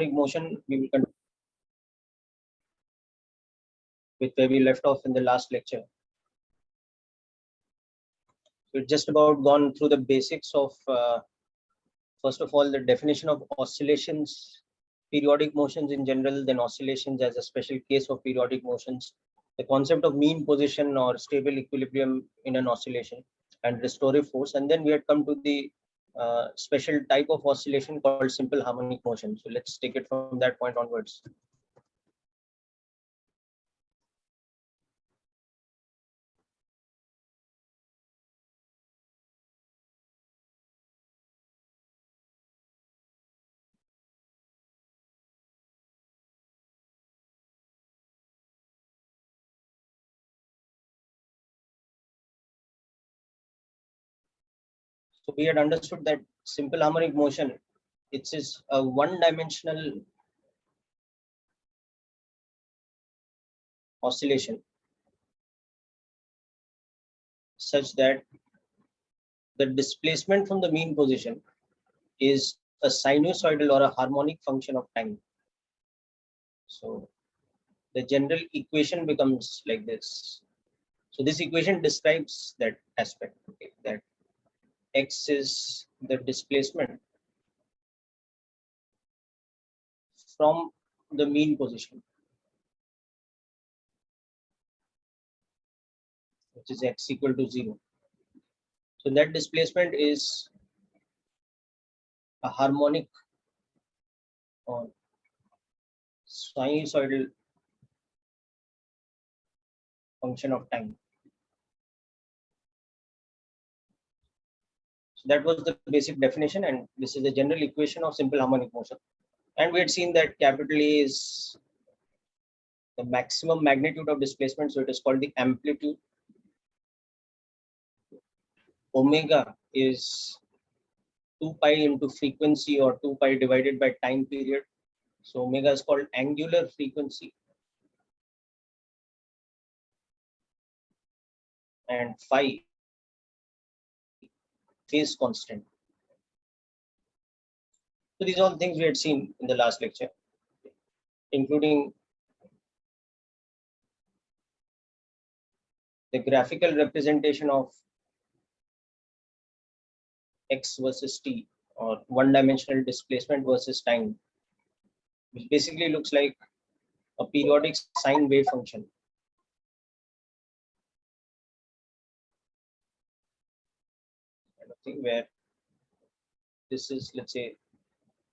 harmonic motion, we will continue with where we left off in the last lecture. We've just about gone through the basics of, first of all, the definition of oscillations, periodic motions in general, then oscillations as a special case of periodic motions, the concept of mean position or stable equilibrium in an oscillation, and restorative force. And then we had come to the special type of oscillation called simple harmonic motion. So let's take it from that point onwards. So we had understood that simple harmonic motion, it is a one-dimensional oscillation such that the displacement from the mean position is a sinusoidal or a harmonic function of time. So the general equation becomes like this. So this equation describes that aspect, okay, that x is the displacement from the mean position, which is x equal to 0. So that displacement is a harmonic or sinusoidal function of time. So that was the basic definition, and this is the general equation of simple harmonic motion. And we had seen that capital A is the maximum magnitude of displacement, so it is called the amplitude. Omega is 2 pi into frequency, or 2 pi divided by time period. So omega is called angular frequency. And phi, phase constant. So these are all things we had seen in the last lecture, including the graphical representation of x versus t, or one-dimensional displacement versus time, which basically looks like a periodic sine wave function. Kind of thing where this is, let's say,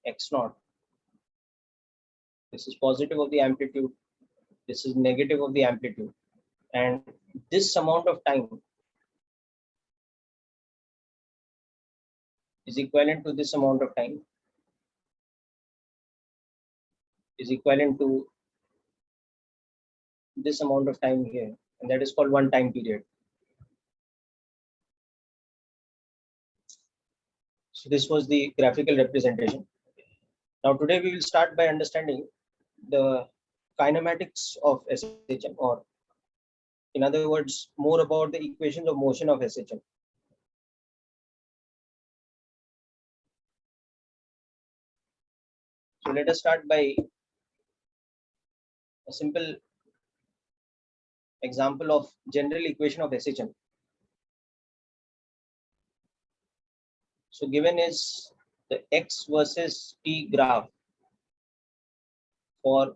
x naught. This is positive of the amplitude. This is negative of the amplitude. And this amount of time is equivalent to this amount of time, is equivalent to this amount of time here, and that is called one time period. So this was the graphical representation. Now today we will start by understanding the kinematics of SHM, or in other words, more about the equations of motion of SHM. So let us start by a simple example of general equation of SHM. So given is the x versus t graph for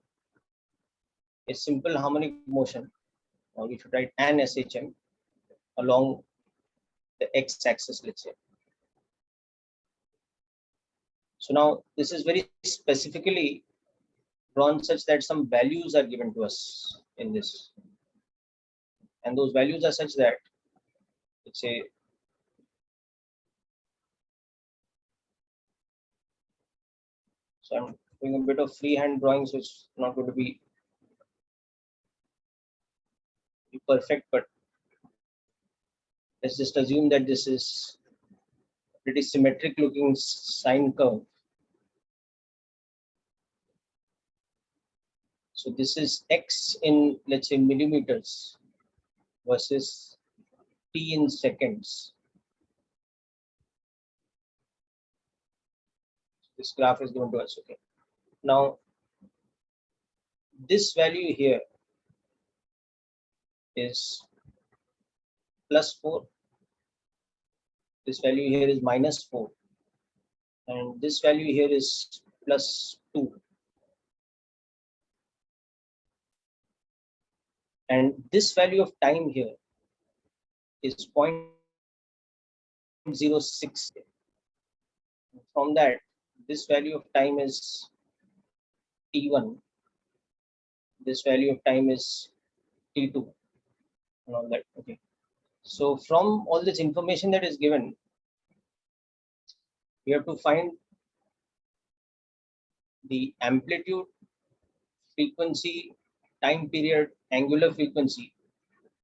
a simple harmonic motion, or we should write an SHM along the x-axis, let's say. So now this is very specifically drawn such that some values are given to us in this, and those values are such that, let's say, so I'm doing a bit of freehand drawing, so it's not going to be perfect, but let's just assume that this is a pretty symmetric looking sine curve. So this is x in, let's say, millimeters versus t in seconds. This graph is given to us, okay. Now, this value here is +4. This value here is -4. And this value here is +2. And this value of time here is 0.06. From that, this value of time is t1. This value of time is t2 and all that. Okay. So from all this information that is given, we have to find the amplitude, frequency, time period, angular frequency,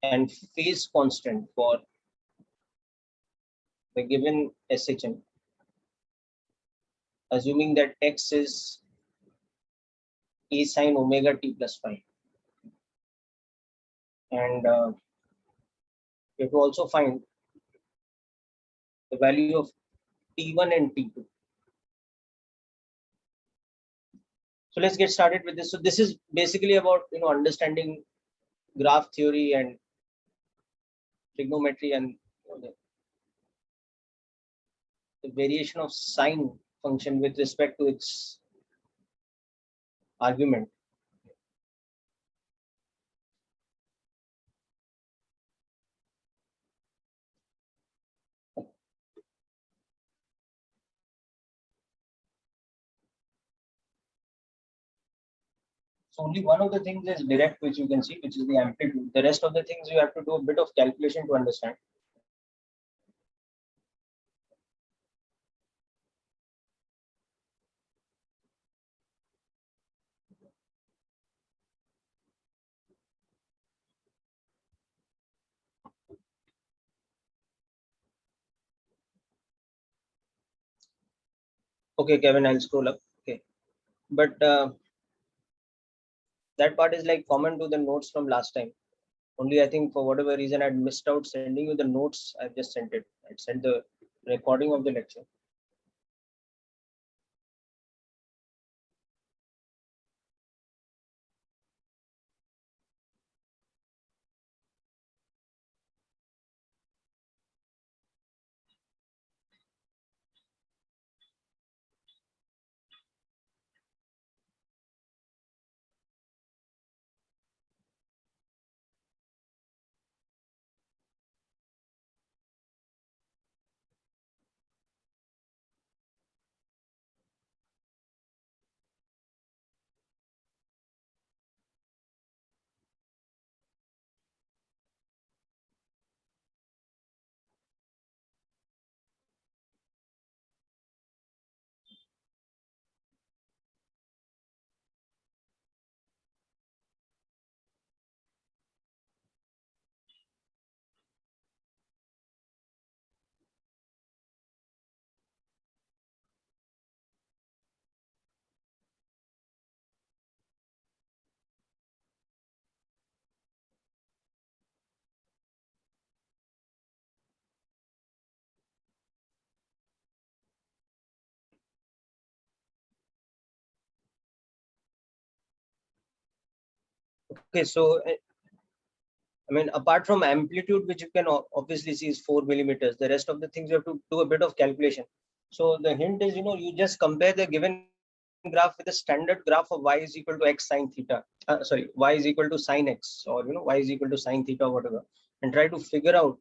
and phase constant for the given SHM, assuming that x is a sine omega t plus phi. And we have to also find the value of t1 and t2. So let's get started with this. So this is basically about understanding graph theory and trigonometry and the variation of sine function with respect to its argument. So only one of the things is direct, which you can see, which is the amplitude. The rest of the things you have to do a bit of calculation to understand. Okay, Kevin, I'll scroll up. Okay, but that part is like common to the notes from last time. Only I think for whatever reason I'd missed out sending you the notes. I've just sent it. I'd sent the recording of the lecture. Okay, so I mean, apart from amplitude, which you can obviously see is 4 millimeters, the rest of the things you have to do a bit of calculation. So the hint is, you just compare the given graph with a standard graph of y is equal to x sine theta. Sorry, y is equal to sine x, or y is equal to sine theta, or whatever, and try to figure out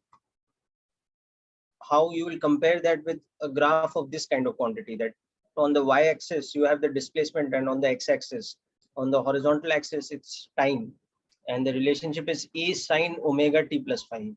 how you will compare that with a graph of this kind of quantity. That on the y-axis you have the displacement, and on the x-axis, on the horizontal axis, it's time, and the relationship is a sine omega t plus phi.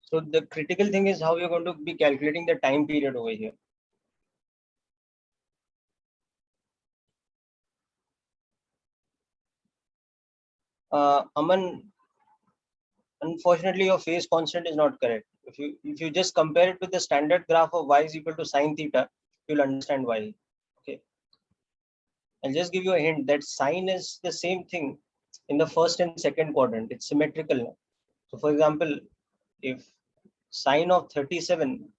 So the critical thing is how you're going to be calculating the time period over here. Aman, unfortunately, your phase constant is not correct. If you just compare it with the standard graph of y is equal to sine theta, you'll understand why. Okay, I'll just give you a hint that sine is the same thing in the first and second quadrant. It's symmetrical. So, for example, if sine of 37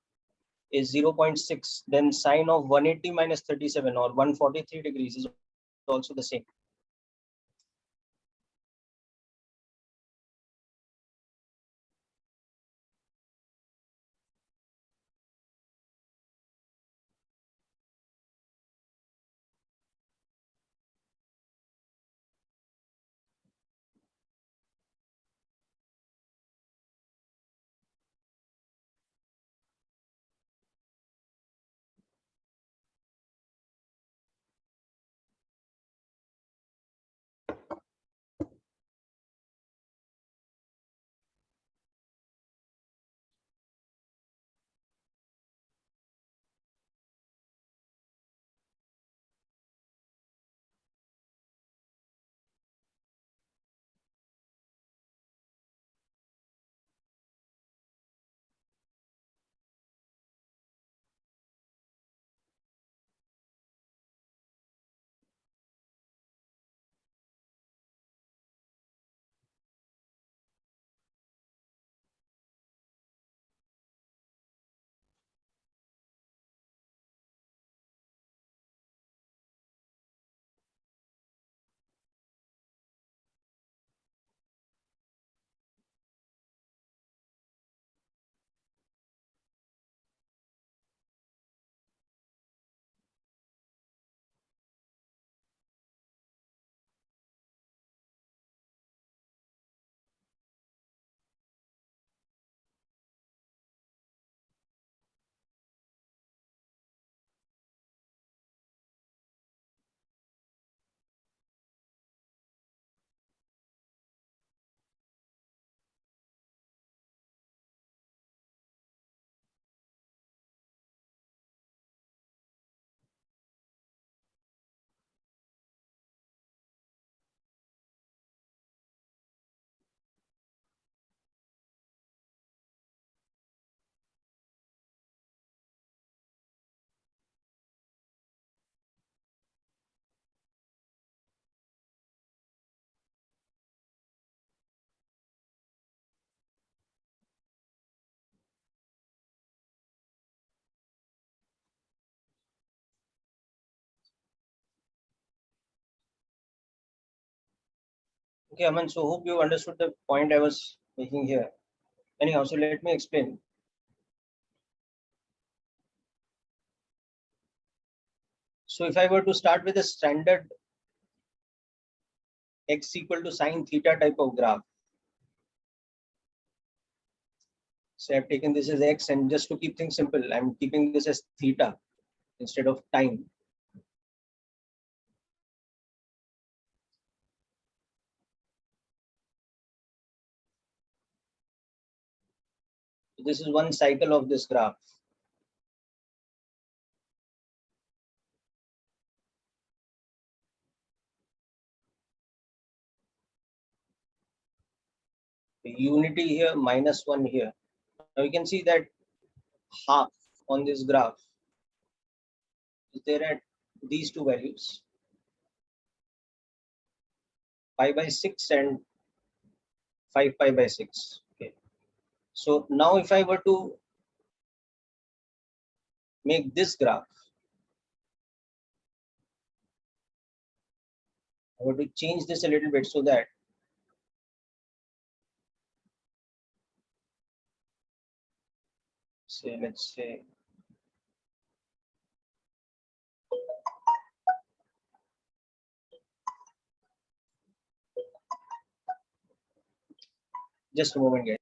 is 0.6, then sine of 180 minus 37 or 143 degrees is also the same. Okay, Aman, so hope you understood the point I was making here. Anyhow, so let me explain. So if I were to start with a standard x equal to sine theta type of graph, so I've taken this as x, and just to keep things simple, I'm keeping this as theta instead of time. So this is one cycle of this graph. The unity here, -1 here. Now you can see that half on this graph is there at these two values, pi by 6 and 5 pi by 6. Okay. So now if I were to make this graph, I were to change this a little bit so that let's say just a moment, guys.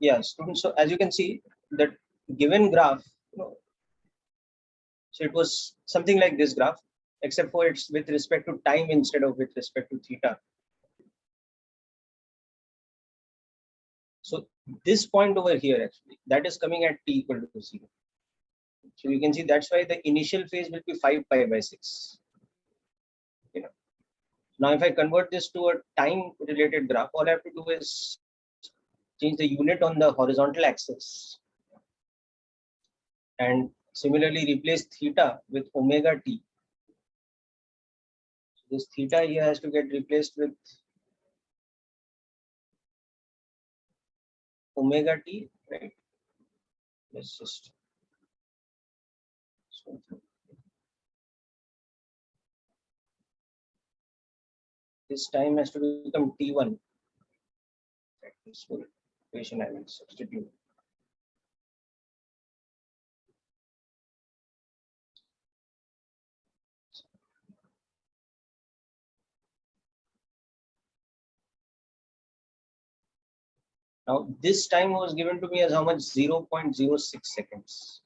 Yeah, students. So as you can see, that given graph, so it was something like this graph, except for it's with respect to time instead of with respect to theta. So this point over here, actually, that is coming at t equal to 0. So you can see that's why the initial phase will be 5 pi by 6. Now, if I convert this to a time related graph, all I have to do is change the unit on the horizontal axis and similarly replace theta with omega t. So this theta here has to get replaced with omega t, right? Let's just this time has to become t1. This full equation I will substitute. Now this time was given to me as how much? 0.06 seconds.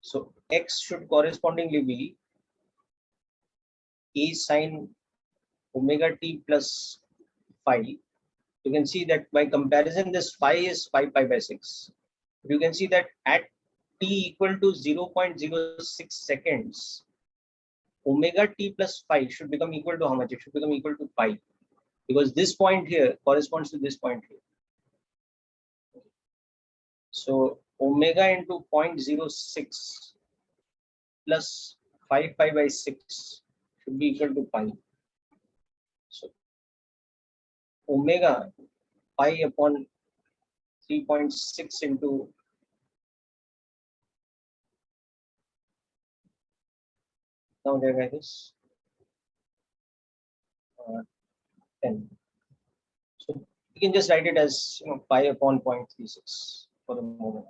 So x should correspondingly be a sine omega t plus phi. You can see that by comparison, this phi is 5 pi by 6. You can see that at t equal to 0.06 seconds, omega t plus phi should become equal to how much? It should become equal to pi, because this point here corresponds to this point here. So omega into 0.06 plus 5 pi by 6 should be equal to pi. So omega pi upon 3.6 into now there it is 10. So you can just write it as pi upon 0.36 for the moment.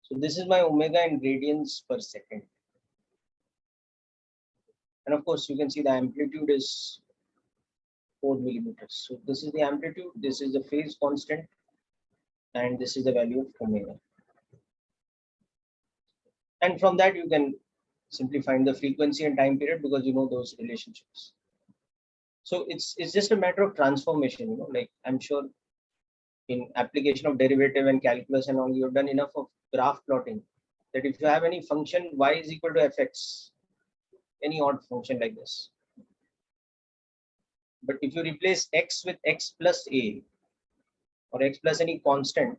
So this is my omega in radians per second. And of course, you can see the amplitude is 4 millimeters. So this is the amplitude, this is the phase constant, and this is the value of omega. And from that, you can simply find the frequency and time period because you know those relationships. So it's just a matter of transformation, like I'm sure in application of derivative and calculus and all, you've done enough of graph plotting that if you have any function y is equal to fx, any odd function like this, but if you replace x with x plus a or x plus any constant,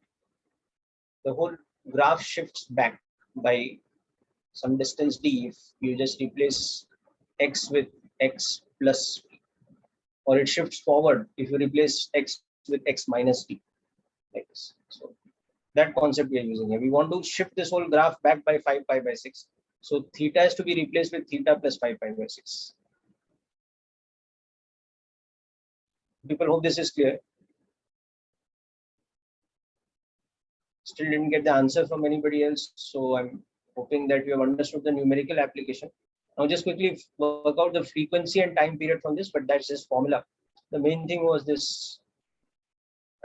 the whole graph shifts back by some distance d if you just replace x with x plus b, or it shifts forward if you replace x with x minus d, like this. So that concept we are using here. We want to shift this whole graph back by 5 pi by 6. So theta has to be replaced with theta plus 5 pi by 6. People, hope this is clear. Still didn't get the answer from anybody else. So I'm hoping that you have understood the numerical application. Now just quickly work out the frequency and time period from this, but that's just formula. The main thing was this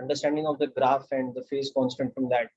understanding of the graph and the phase constant from that.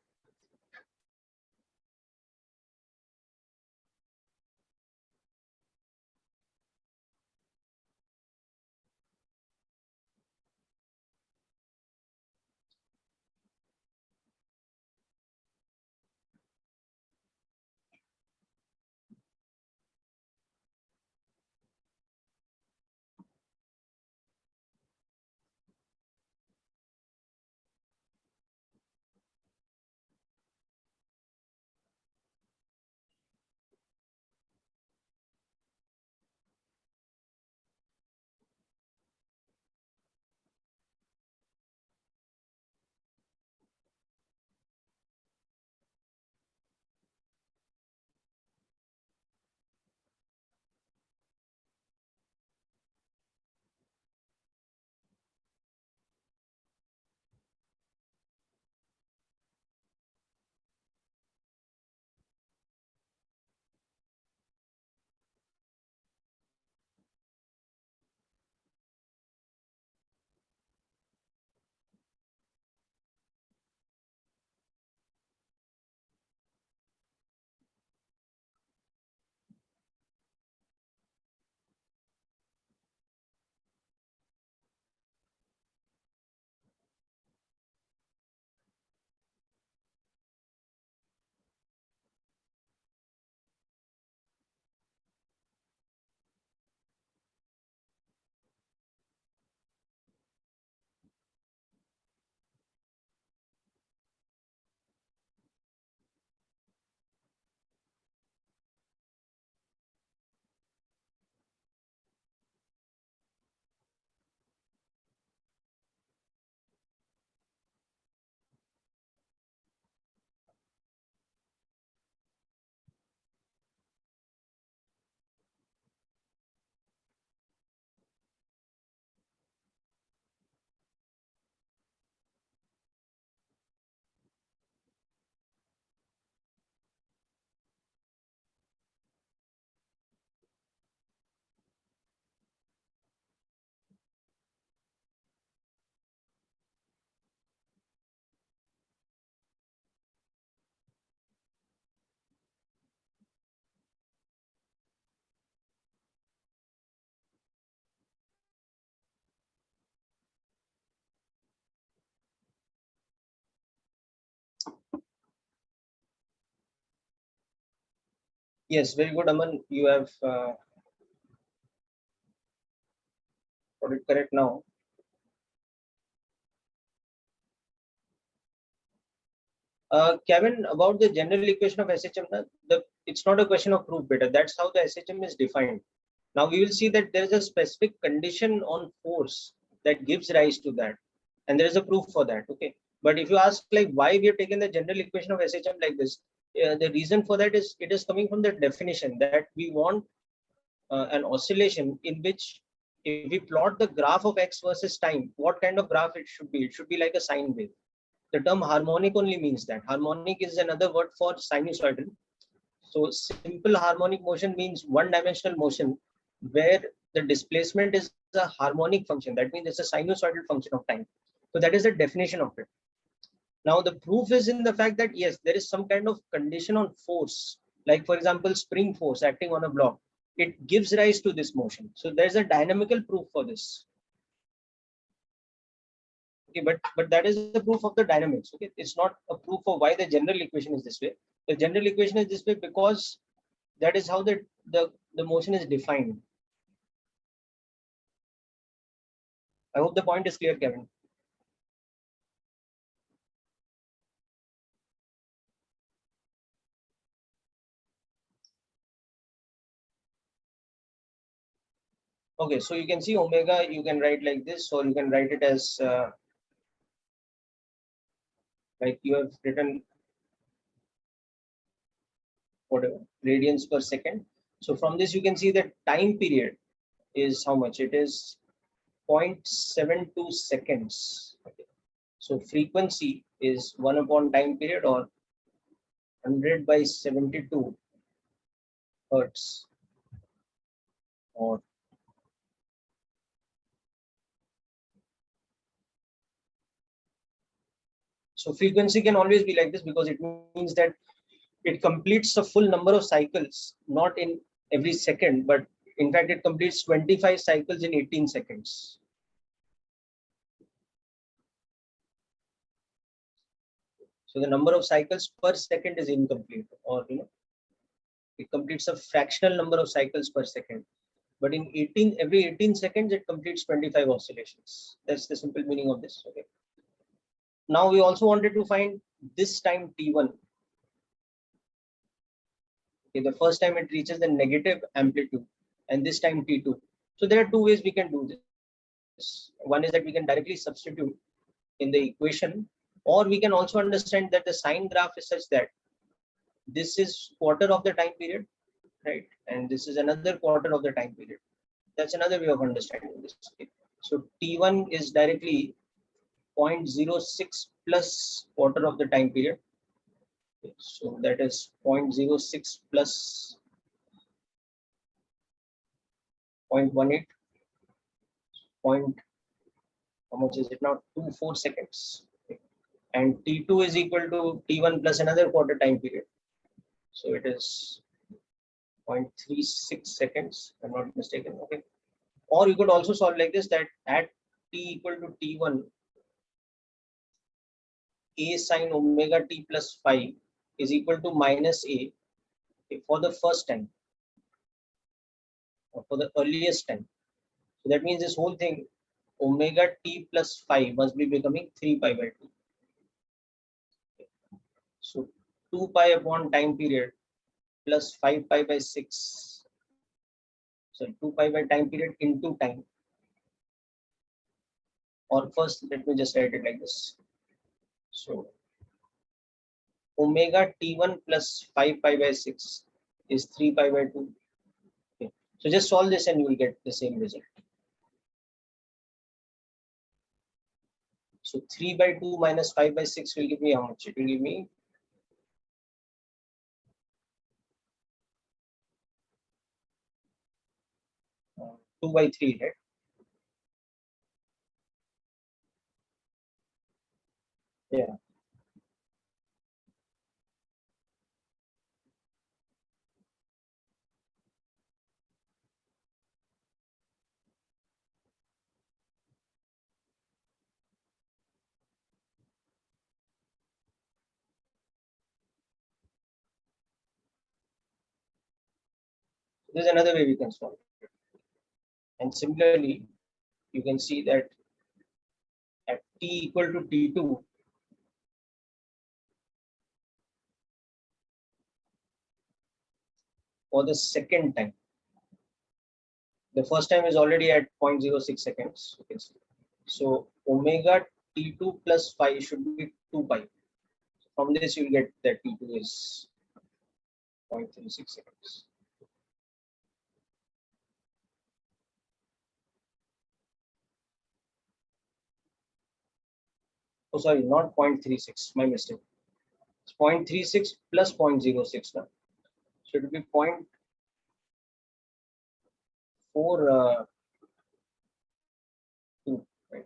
Yes, very good, Aman. You have got it correct now. Kevin, about the general equation of SHM, it's not a question of proof beta. That's how the SHM is defined. Now we will see that there is a specific condition on force that gives rise to that, and there is a proof for that. Okay, but if you ask like why we have taken the general equation of SHM like this, the reason for that is it is coming from the definition that we want an oscillation in which if we plot the graph of x versus time, what kind of graph it should be? It should be like a sine wave. The term harmonic only means that. Harmonic is another word for sinusoidal. So simple harmonic motion means one-dimensional motion where the displacement is a harmonic function. That means it's a sinusoidal function of time. So that is the definition of it. Now the proof is in the fact that yes, there is some kind of condition on force, like for example, spring force acting on a block. It gives rise to this motion. So there's a dynamical proof for this. Okay, but that is the proof of the dynamics. Okay, it's not a proof of why the general equation is this way. The general equation is this way because that is how the motion is defined. I hope the point is clear, Kevin. Okay, so you can see omega, you can write like this, or you can write it as like you have written whatever radians per second. So from this you can see that time period is how much? It is 0.72 seconds. Okay. So frequency is 1 upon time period or 100 by 72 hertz or so frequency can always be like this because it means that it completes a full number of cycles, not in every second, but in fact it completes 25 cycles in 18 seconds. So the number of cycles per second is incomplete, or it completes a fractional number of cycles per second. But in every 18 seconds, it completes 25 oscillations. That's the simple meaning of this. Okay. Now we also wanted to find this time T1. Okay, the first time it reaches the negative amplitude, and this time T2. So there are two ways we can do this. One is that we can directly substitute in the equation, or we can also understand that the sine graph is such that this is quarter of the time period, right? And this is another quarter of the time period. That's another way of understanding this. Okay. So T1 is directly 0.06 plus quarter of the time period. Okay. So that is 0.06 plus 0.18. How much is it now? 24 seconds. Okay. And T2 is equal to T1 plus another quarter time period. So it is 0.36 seconds, if I'm not mistaken. Okay. Or you could also solve like this, that at T equal to T1, A sine omega T plus phi is equal to minus A for the first time or for the earliest time. So that means this whole thing omega T plus phi must be becoming 3 pi by 2. So 2 pi upon time period plus 5 pi by 6. So 2 pi by time period into time. Or first, let me just write it like this. So omega T1 plus 5 pi by 6 is 3 pi by 2. Okay. So just solve this and you will get the same result. So 3 by 2 minus 5 by 6 will give me how much? It will give me 2 by 3, right? Yeah. This is another way we can solve it. And similarly, you can see that at t equal to t2, for the second time, the first time is already at 0.06 seconds. Okay, so omega t2 plus phi should be 2 pi. From this, you get that t2 is 0.36 seconds. Oh, sorry, not 0.36, my mistake. It's 0.36 plus 0.06 now. So it will be 0.42, right?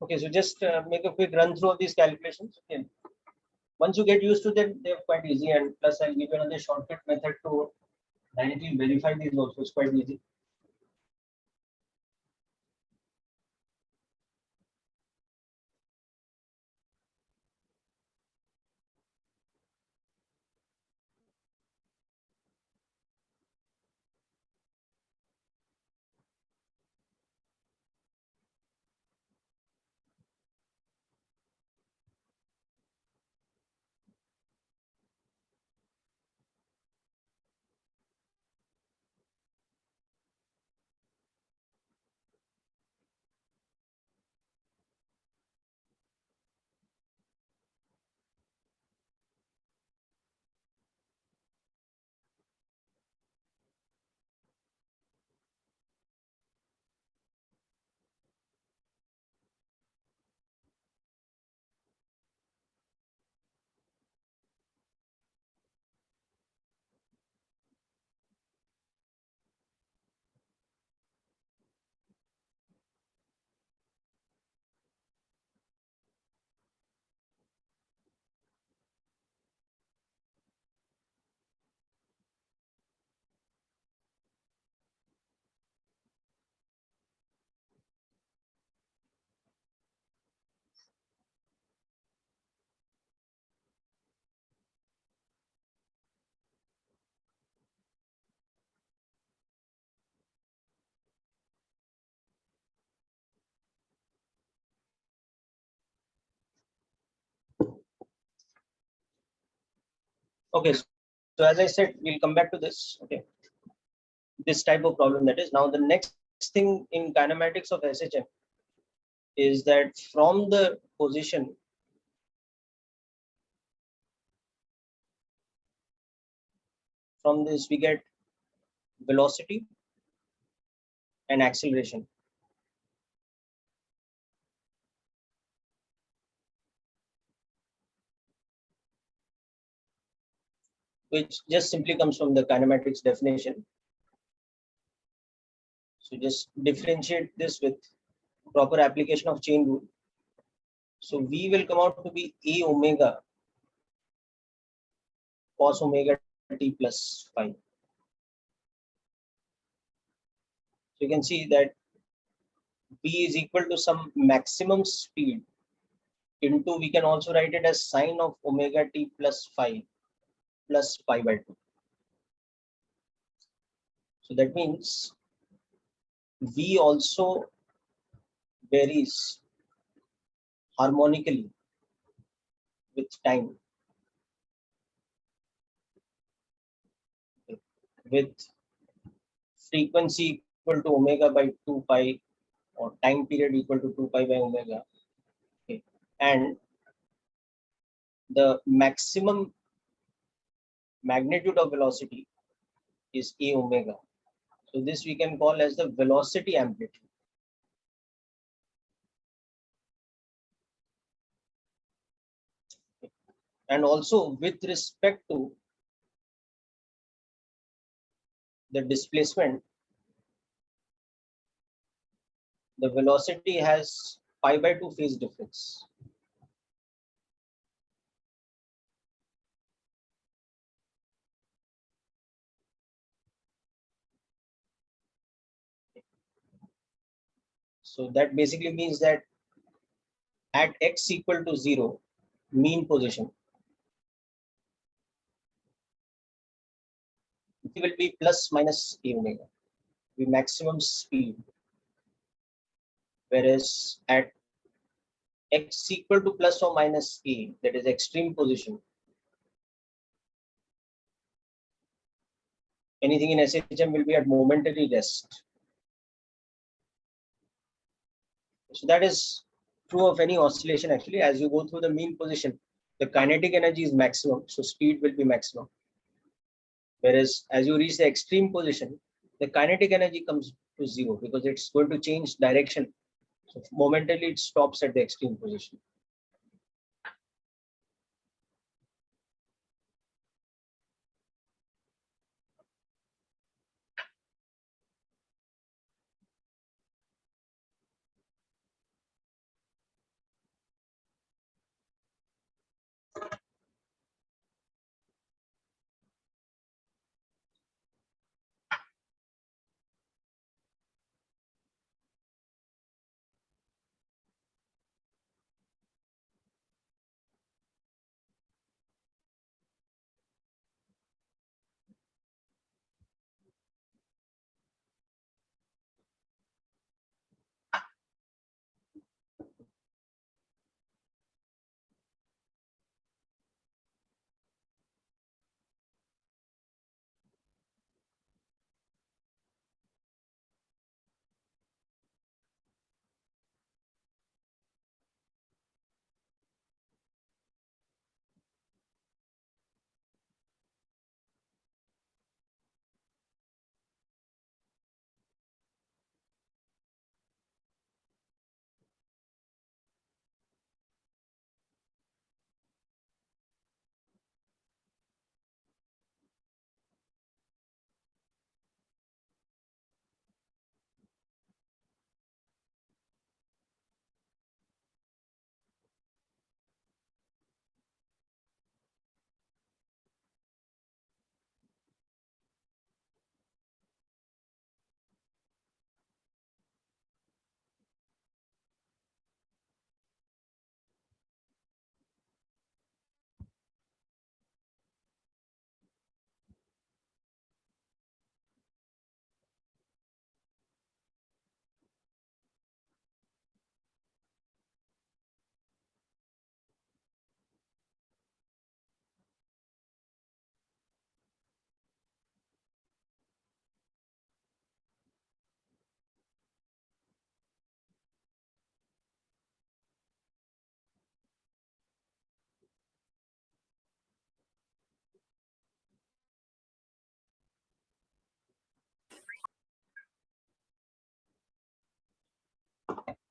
Okay, so just make a quick run through of these calculations. Okay. Once you get used to them, they're quite easy. And plus, I'll give you another shortcut method to directly verify these also. It's quite easy. Okay, so as I said, we'll come back to this. Okay, this type of problem, that is. Now, the next thing in kinematics of SHM is that from the position from this, we get velocity and acceleration. Which just simply comes from the kinematics definition. So just differentiate this with proper application of chain rule. So V will come out to be A omega cos omega t plus phi. So you can see that V is equal to some maximum speed into, we can also write it as sine of omega t plus phi plus pi by 2. So that means V also varies harmonically with time, with frequency equal to omega by 2 pi, or time period equal to 2 pi by omega. Okay. And the maximum magnitude of velocity is A omega. So this we can call as the velocity amplitude. And also with respect to the displacement, the velocity has pi by 2 phase difference. So that basically means that at x equal to 0, mean position, it will be plus minus a omega, the maximum speed. Whereas at x equal to plus or minus a, that is extreme position, anything in SHM will be at momentary rest. So that is true of any oscillation actually. As you go through the mean position, the kinetic energy is maximum, so speed will be maximum. Whereas as you reach the extreme position, the kinetic energy comes to 0 because it's going to change direction. So momentarily it stops at the extreme position.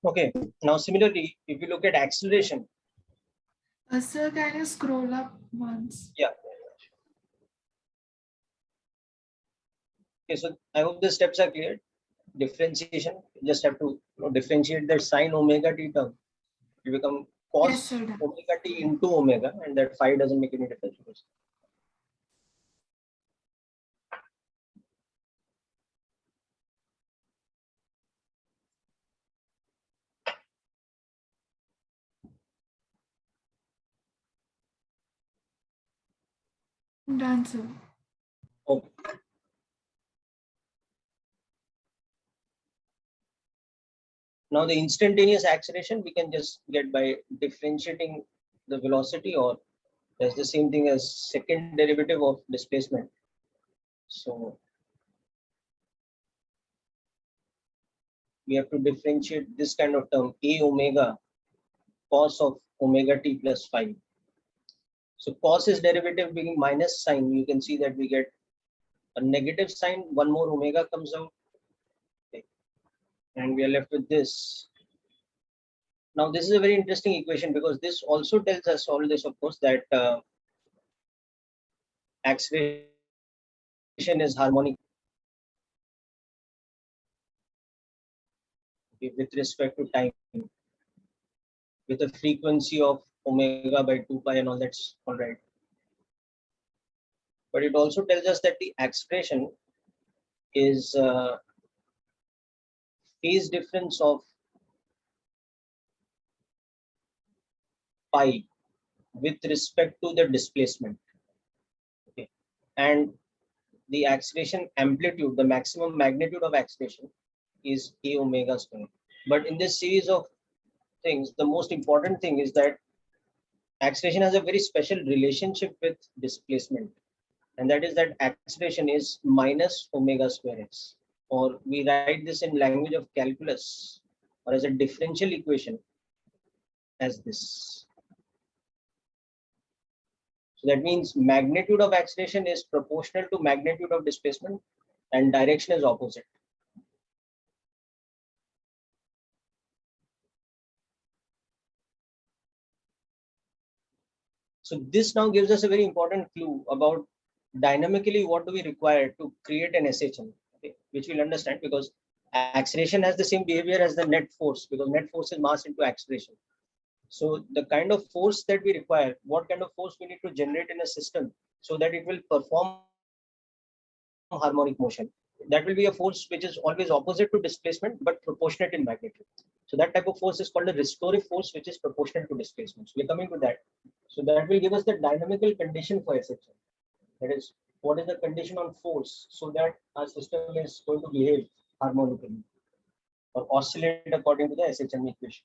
Okay, now similarly, if you look at acceleration. Sir, can you scroll up once? Yeah. Okay, so I hope the steps are clear. Differentiation, you just have to differentiate that sine omega t term. It will become cos Yes, sir. omega t into omega, and that phi doesn't make any difference. Done, sir. Okay. Now the instantaneous acceleration we can just get by differentiating the velocity, or that's the same thing as second derivative of displacement. So we have to differentiate this kind of term a omega cos of omega t plus phi. So cos is derivative being minus sign. You can see that we get a negative sign, one more omega comes out, okay, and we are left with this. Now this is a very interesting equation because this also tells us all this, of course, that acceleration is harmonic, okay, with respect to time, with a frequency of omega by 2 pi and all, that's all right. But it also tells us that the acceleration is phase difference of pi with respect to the displacement. Okay. And the acceleration amplitude, the maximum magnitude of acceleration is a omega square. But in this series of things, the most important thing is that acceleration has a very special relationship with displacement, and that is that acceleration is minus omega square x, or we write this in language of calculus or as a differential equation as this. So that means magnitude of acceleration is proportional to magnitude of displacement and direction is opposite. So this now gives us a very important clue about dynamically what do we require to create an SHM, okay, which we'll understand because acceleration has the same behavior as the net force, because net force is mass into acceleration. So the kind of force that we require, what kind of force we need to generate in a system so that it will perform harmonic motion, that will be a force which is always opposite to displacement but proportionate in magnitude. So that type of force is called a restorative force, which is proportional to displacement. So we're coming to that. So that will give us the dynamical condition for SHM. That is, what is the condition on force so that our system is going to behave harmonically or oscillate according to the SHM equation.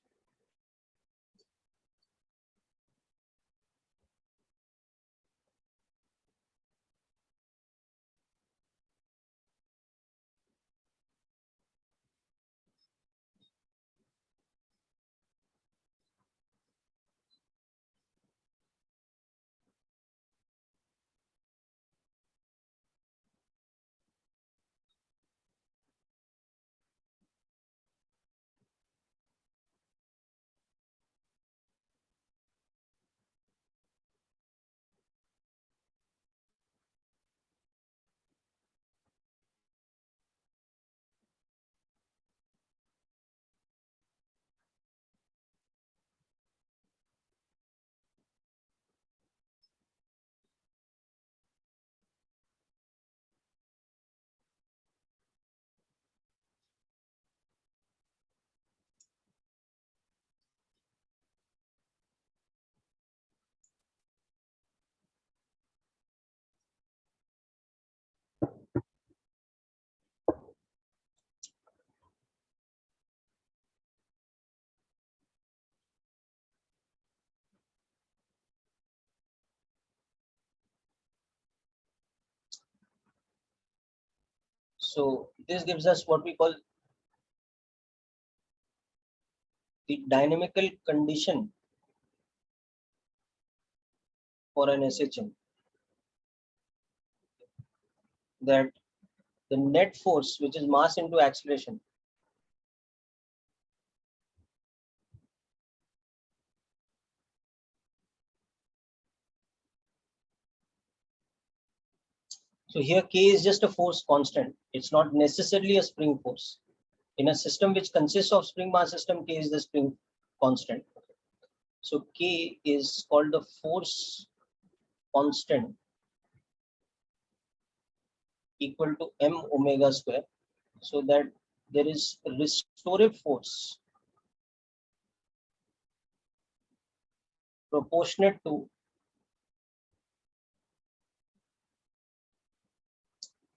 So this gives us what we call the dynamical condition for an SHM, that the net force, which is mass into acceleration, so here K is just a force constant. It's not necessarily a spring force. In a system which consists of spring mass system, K is the spring constant. So K is called the force constant equal to m omega square, so that there is restorative force proportionate to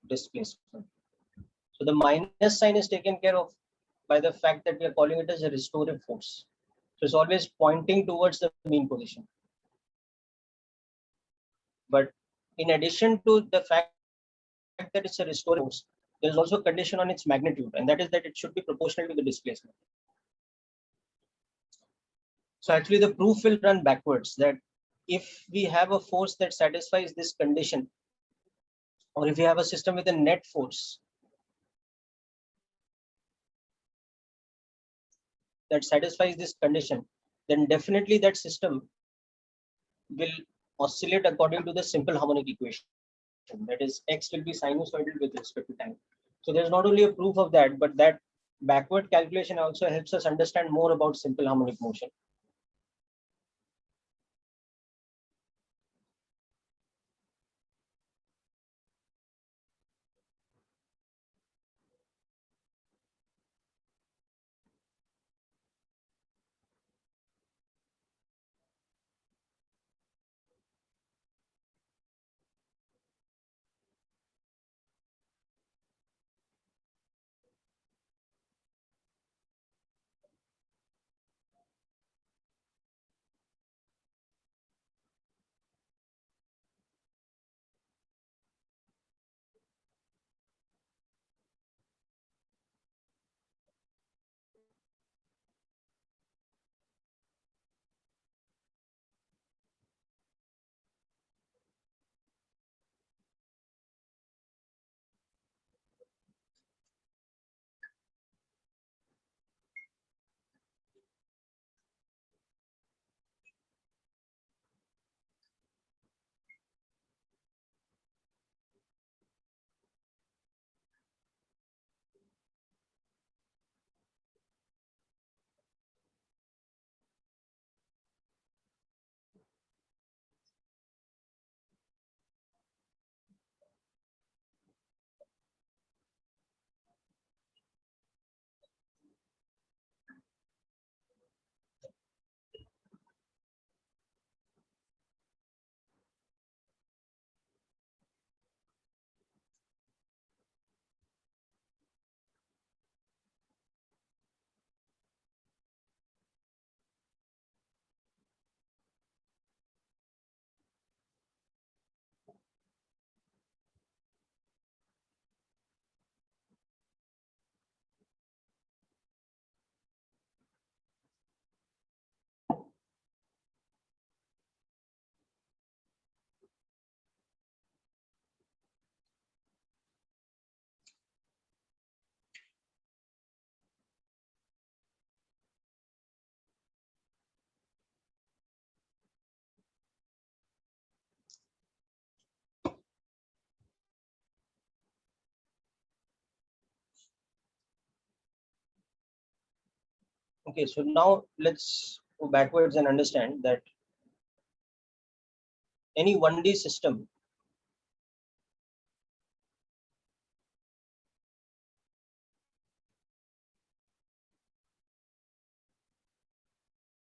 displacement. So the minus sign is taken care of by the fact that we are calling it as a restorative force. So it's always pointing towards the mean position. But in addition to the fact that it's a restorative force, there is also a condition on its magnitude, and that is that it should be proportional to the displacement. So actually the proof will run backwards, that if we have a force that satisfies this condition, or if we have a system with a net force that satisfies this condition, then definitely that system will oscillate according to the simple harmonic equation. That is, x will be sinusoidal with respect to time. So there's not only a proof of that, but that backward calculation also helps us understand more about simple harmonic motion. Okay, so now let's go backwards and understand that any 1D system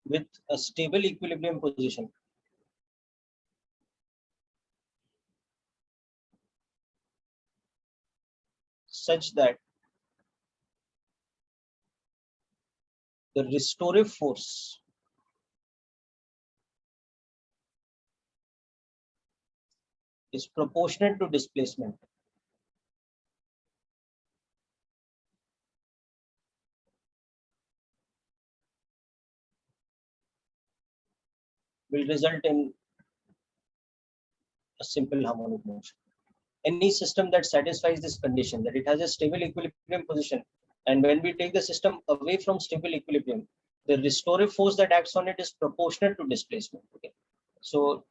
with a stable equilibrium position such that the restorative force is proportionate to displacement will result in a simple harmonic motion. Any system that satisfies this condition, that it has a stable equilibrium position, and when we take the system away from stable equilibrium, the restorative force that acts on it is proportionate to displacement. Okay, so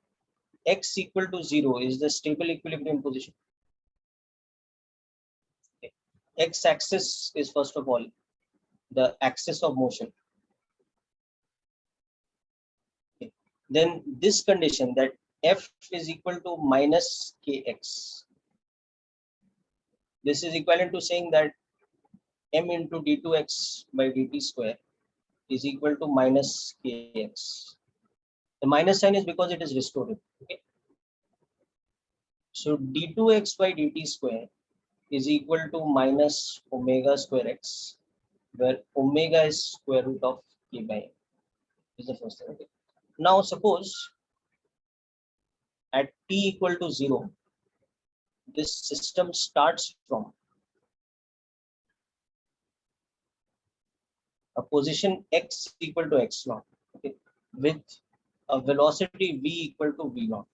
x equal to 0 is the stable equilibrium position. Okay. X axis is first of all the axis of motion. Okay. Then this condition that f is equal to minus kx. This is equivalent to saying that m into d2x by dt square is equal to minus kx. The minus sign is because it is restorative. Okay. So d2x by dt square is equal to minus omega square x, where omega is square root of k by m. Is the first thing. Okay. Now suppose at t equal to 0, this system starts from a position x equal to x naught, okay, with a velocity v equal to v naught.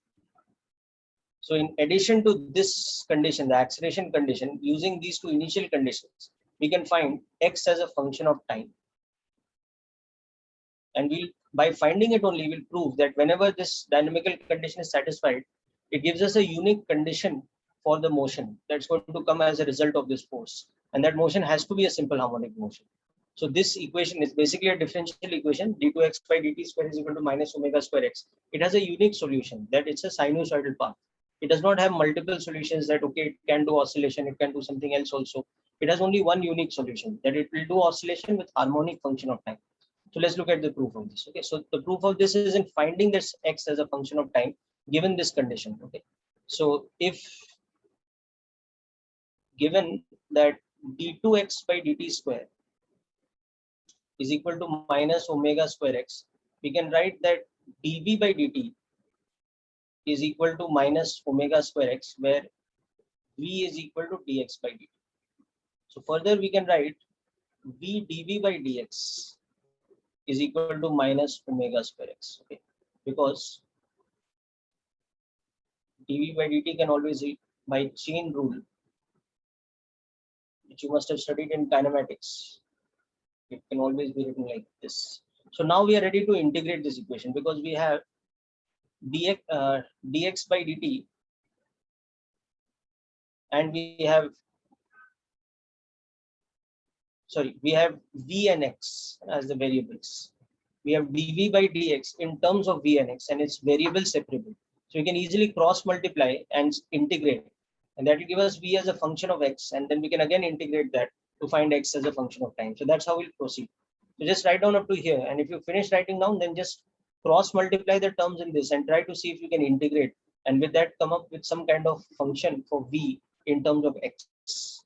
So in addition to this condition, the acceleration condition, using these two initial conditions, we can find x as a function of time. And we'll, by finding it only, we'll prove that whenever this dynamical condition is satisfied, it gives us a unique condition for the motion that's going to come as a result of this force. And that motion has to be a simple harmonic motion. So this equation is basically a differential equation, d2x by dt square is equal to minus omega square x. It has a unique solution, that it's a sinusoidal path. It does not have multiple solutions that, okay, it can do oscillation, it can do something else also. It has only one unique solution, that it will do oscillation with harmonic function of time. So let's look at the proof of this. Okay, so the proof of this is in finding this x as a function of time given this condition. Okay, so if given that d2x by dt square is equal to minus omega square x, we can write that dv by dt is equal to minus omega square x, where v is equal to dx by dt. So further we can write v dv by dx is equal to minus omega square x. Okay, because dv by dt can always be by chain rule, which you must have studied in kinematics. It can always be written like this. So now we are ready to integrate this equation because we have dx by dt, and we have v and x as the variables. We have dv by dx in terms of v and x, and its variable separable. So we can easily cross multiply and integrate, and that will give us v as a function of x, and then we can again integrate that to find x as a function of time. So that's how we'll proceed. So just write down up to here, and if you finish writing down, then just cross multiply the terms in this and try to see if you can integrate, and with that come up with some kind of function for v in terms of x.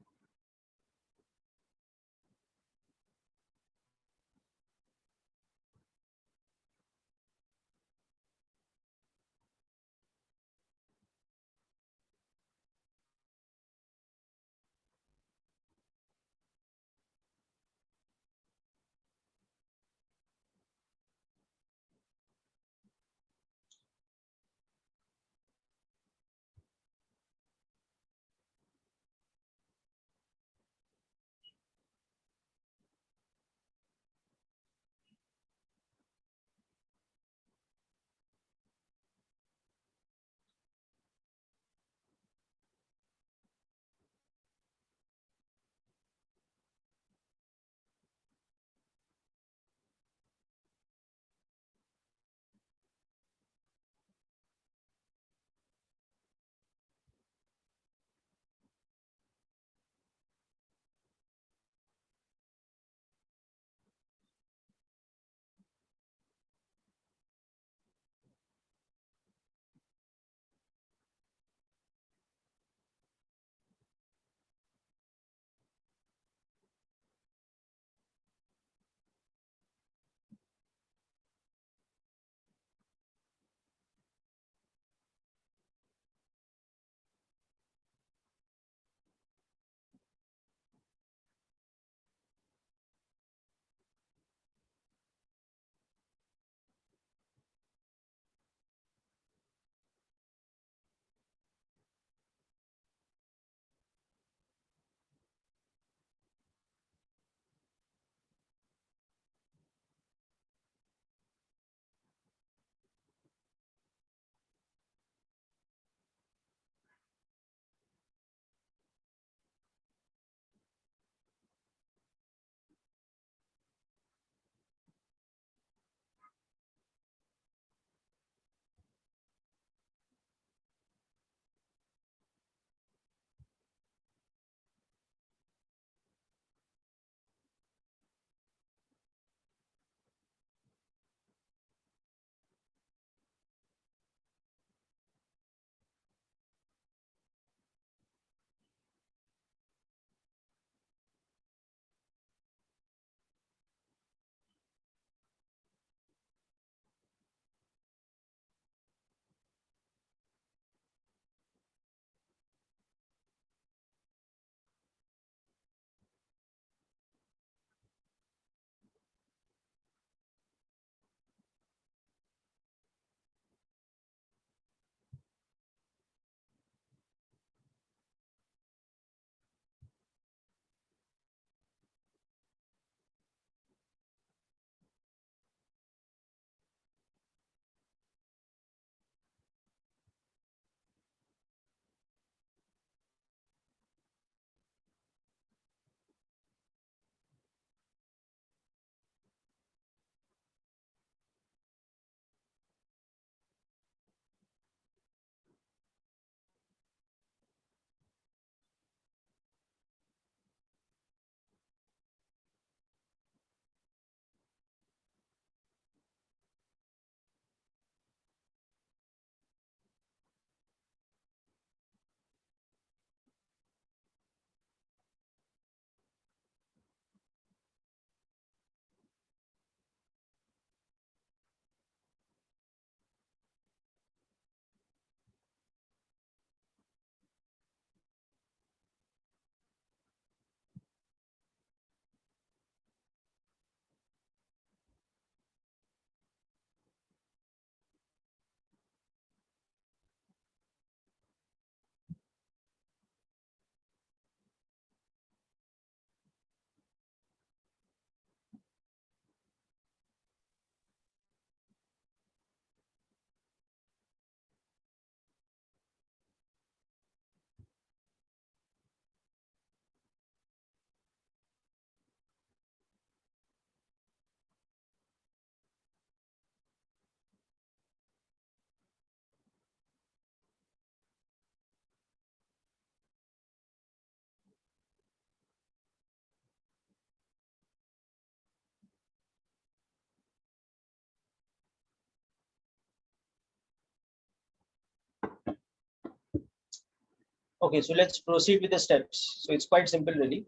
Okay, so let's proceed with the steps. So it's quite simple really.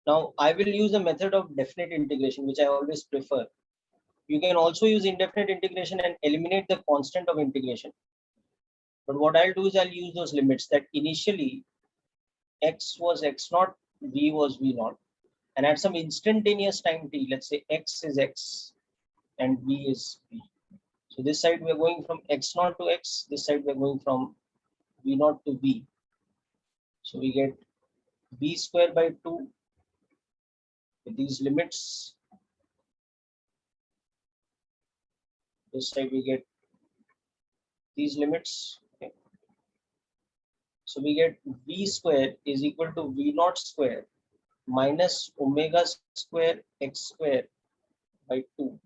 Now I will use the method of definite integration, which I always prefer. You can also use indefinite integration and eliminate the constant of integration. But what I'll do is I'll use those limits that initially x was x naught, v was v naught, and at some instantaneous time t, let's say x is x and v is v. So this side we are going from x naught to x, this side we are going from v naught to v. So we get v square by 2 with these limits. This side we get these limits. Okay. So we get v square is equal to v naught square minus omega square x square by 2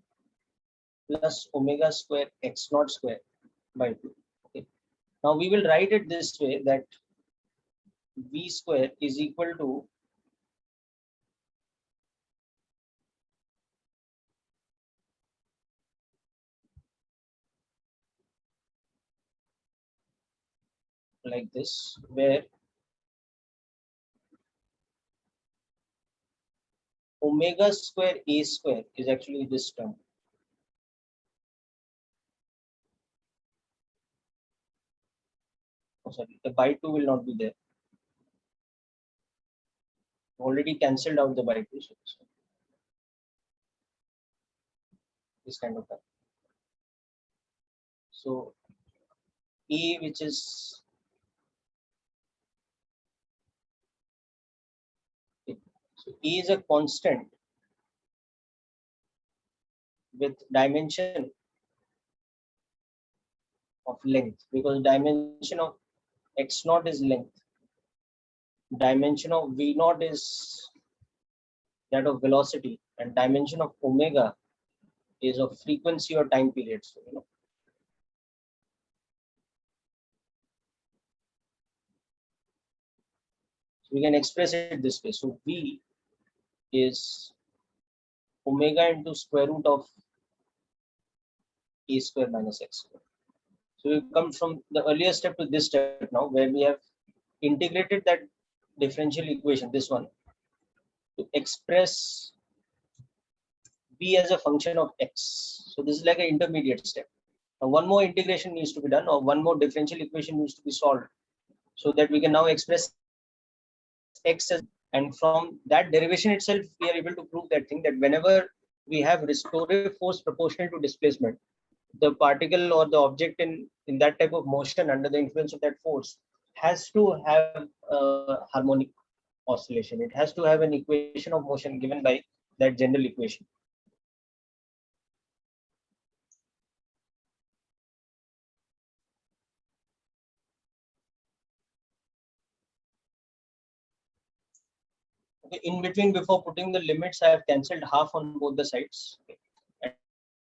plus omega square x naught square by 2. Okay. Now we will write it this way, that v square is equal to like this, where omega square a square is actually this term. Oh, sorry, the by 2 will not be there. Already cancelled out the by 2. So this kind of thing. So a, which is so a is a constant with dimension of length, because dimension of x naught is length, dimension of v naught is that of velocity, and dimension of omega is of frequency or time period. So, so we can express it this way. So v is omega into square root of a square minus x square. So we come from the earlier step to this step now, where we have integrated that differential equation, this one, to express v as a function of x. So this is like an intermediate step. Now one more integration needs to be done, or one more differential equation needs to be solved, so that we can now express x as, and from that derivation itself we are able to prove that thing, that whenever we have restorative force proportional to displacement, the particle or the object in that type of motion under the influence of that force has to have a harmonic oscillation. It has to have an equation of motion given by that general equation. Okay, in between, before putting the limits, I have cancelled half on both the sides. Okay,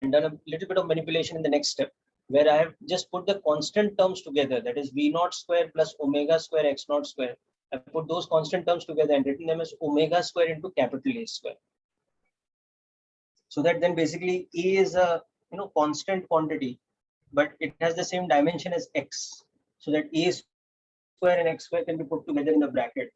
and done a little bit of manipulation in the next step, where I have just put the constant terms together, that is v naught square plus omega square x naught square. I put those constant terms together and written them as omega square into capital A square. So that then basically A is a constant quantity, but it has the same dimension as x. So that A square and x square can be put together in the bracket.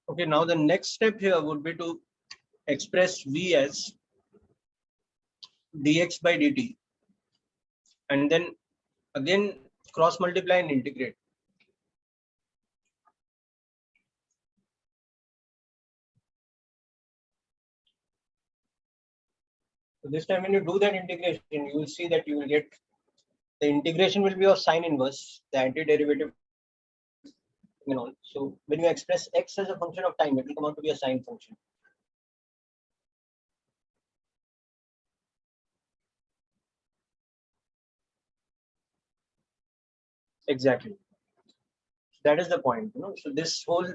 Okay, now the next step here would be to express V as dx by dt, and then again cross multiply and integrate. So this time when you do that integration, you will see that you will get the integration will be of sine inverse, the antiderivative, you know. So when you express x as a function of time, it will come out to be a sine function. Exactly. That is the point, you know. So this whole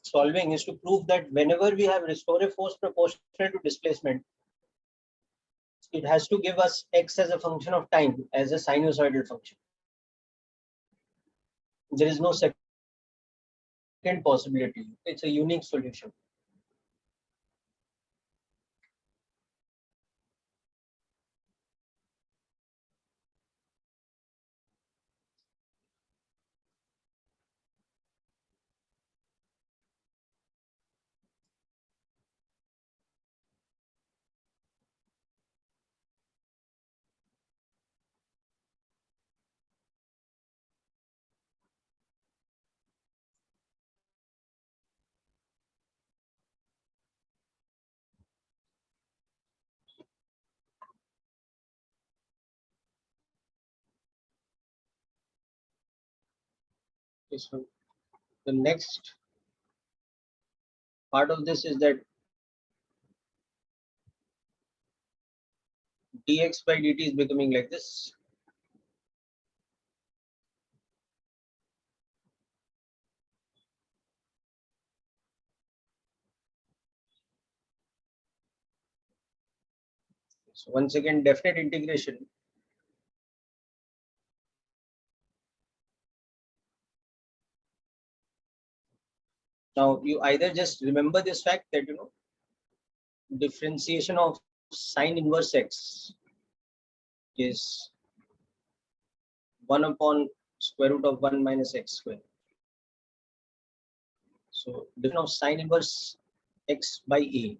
solving is to prove that whenever we have restorative force proportional to displacement, it has to give us x as a function of time as a sinusoidal function. There is no second possibility. It's a unique solution. Okay, so the next part of this is that dx by dt is becoming like this. So once again, definite integration. Now you either just remember this fact that, you know, differentiation of sine inverse x is 1 upon square root of 1 minus x square. So difference of sine inverse x by a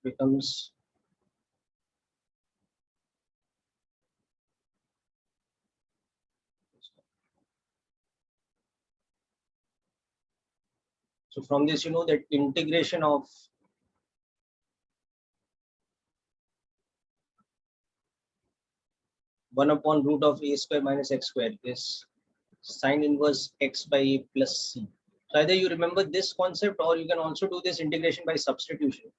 becomes so from this, you know, that integration of one upon root of a square minus x square is sine inverse x by a plus c. So either you remember this concept or you can also do this integration by substitution.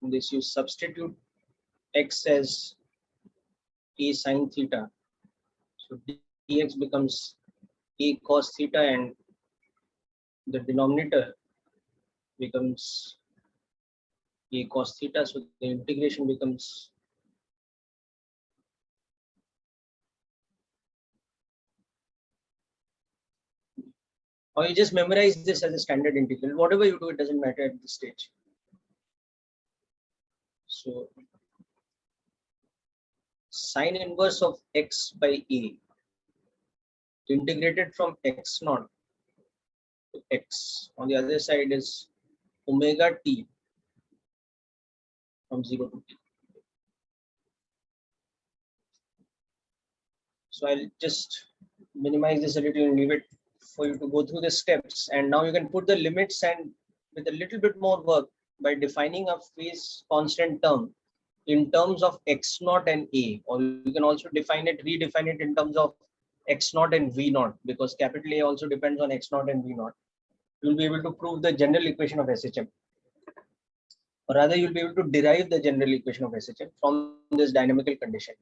In this you substitute x as a sine theta. So dx becomes a cos theta and the denominator becomes a cos theta. So the integration becomes or you just memorize this as a standard integral. Whatever you do, it doesn't matter at this stage. So sine inverse of x by a integrated from x naught to x. On the other side is omega t from 0 to t. So I'll just minimize this a little and leave it for you to go through the steps. And now you can put the limits and with a little bit more work by defining a phase constant term in terms of x naught and a, or you can also define it, redefine it in terms of x naught and v naught, because capital A also depends on x naught and v naught. You'll be able to prove the general equation of SHM, or rather you'll be able to derive the general equation of SHM from this dynamical condition.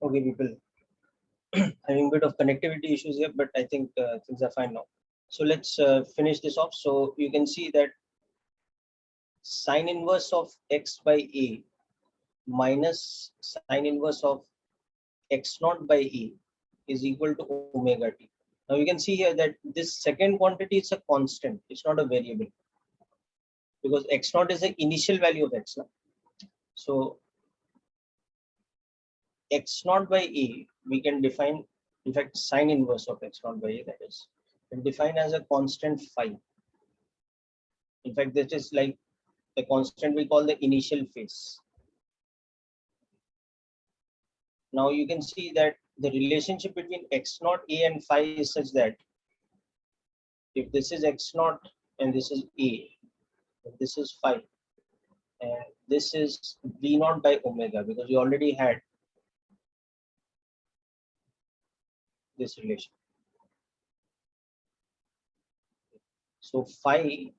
Okay, people, having a bit of connectivity issues here, but I think things are fine now. So let's finish this off. So you can see that sine inverse of x by a minus sine inverse of x naught by a is equal to omega t. Now you can see here that this second quantity is a constant. It's not a variable because x naught is the initial value of x naught. So x naught by a we can define, in fact, sine inverse of x naught by a, that is, and define as a constant phi. In fact, this is like the constant we call the initial phase. Now you can see that the relationship between x naught a and phi is such that if this is x naught and this is a, this is phi, and this is v naught by omega, because we already had this relation. So phi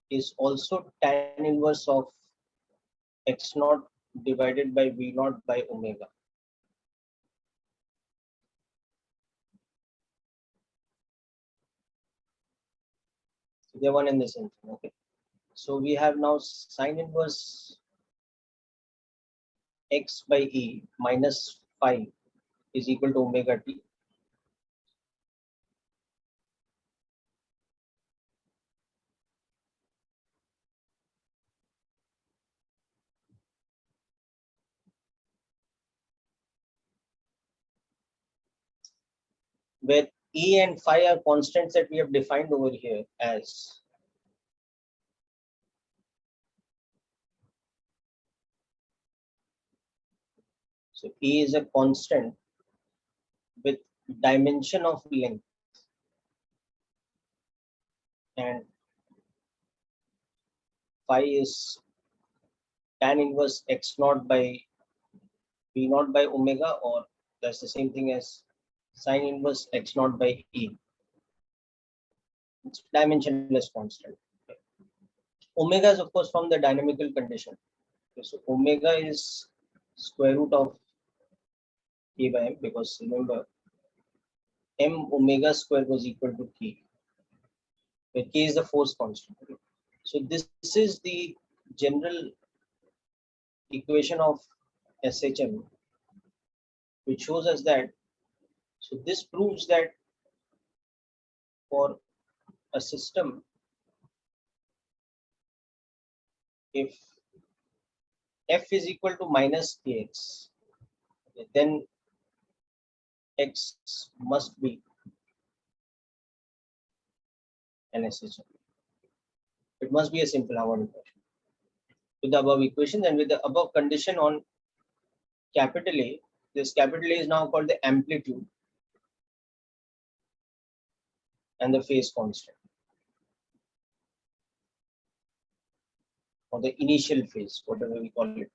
is also tan inverse of x naught divided by v naught by omega. So they're one and the same thing. Okay. So we have now sine inverse x by e minus phi is equal to omega t. Where e and phi are constants that we have defined over here as so e is a constant with dimension of length, and phi is tan inverse x naught by v naught by omega, or that's the same thing as sine inverse x naught by e. It's dimensionless constant. Omega is of course from the dynamical condition. Okay, so omega is square root of k by m, because remember m omega square was equal to k, where k is the force constant. Okay. So this is the general equation of SHM, which shows us that, so this proves that for a system, if f is equal to minus kx, okay, then x must be an SHM. It must be a simple harmonic motion with the above equation, and with the above condition on capital A. This capital A is now called the amplitude and the phase constant, or the initial phase, whatever we call it.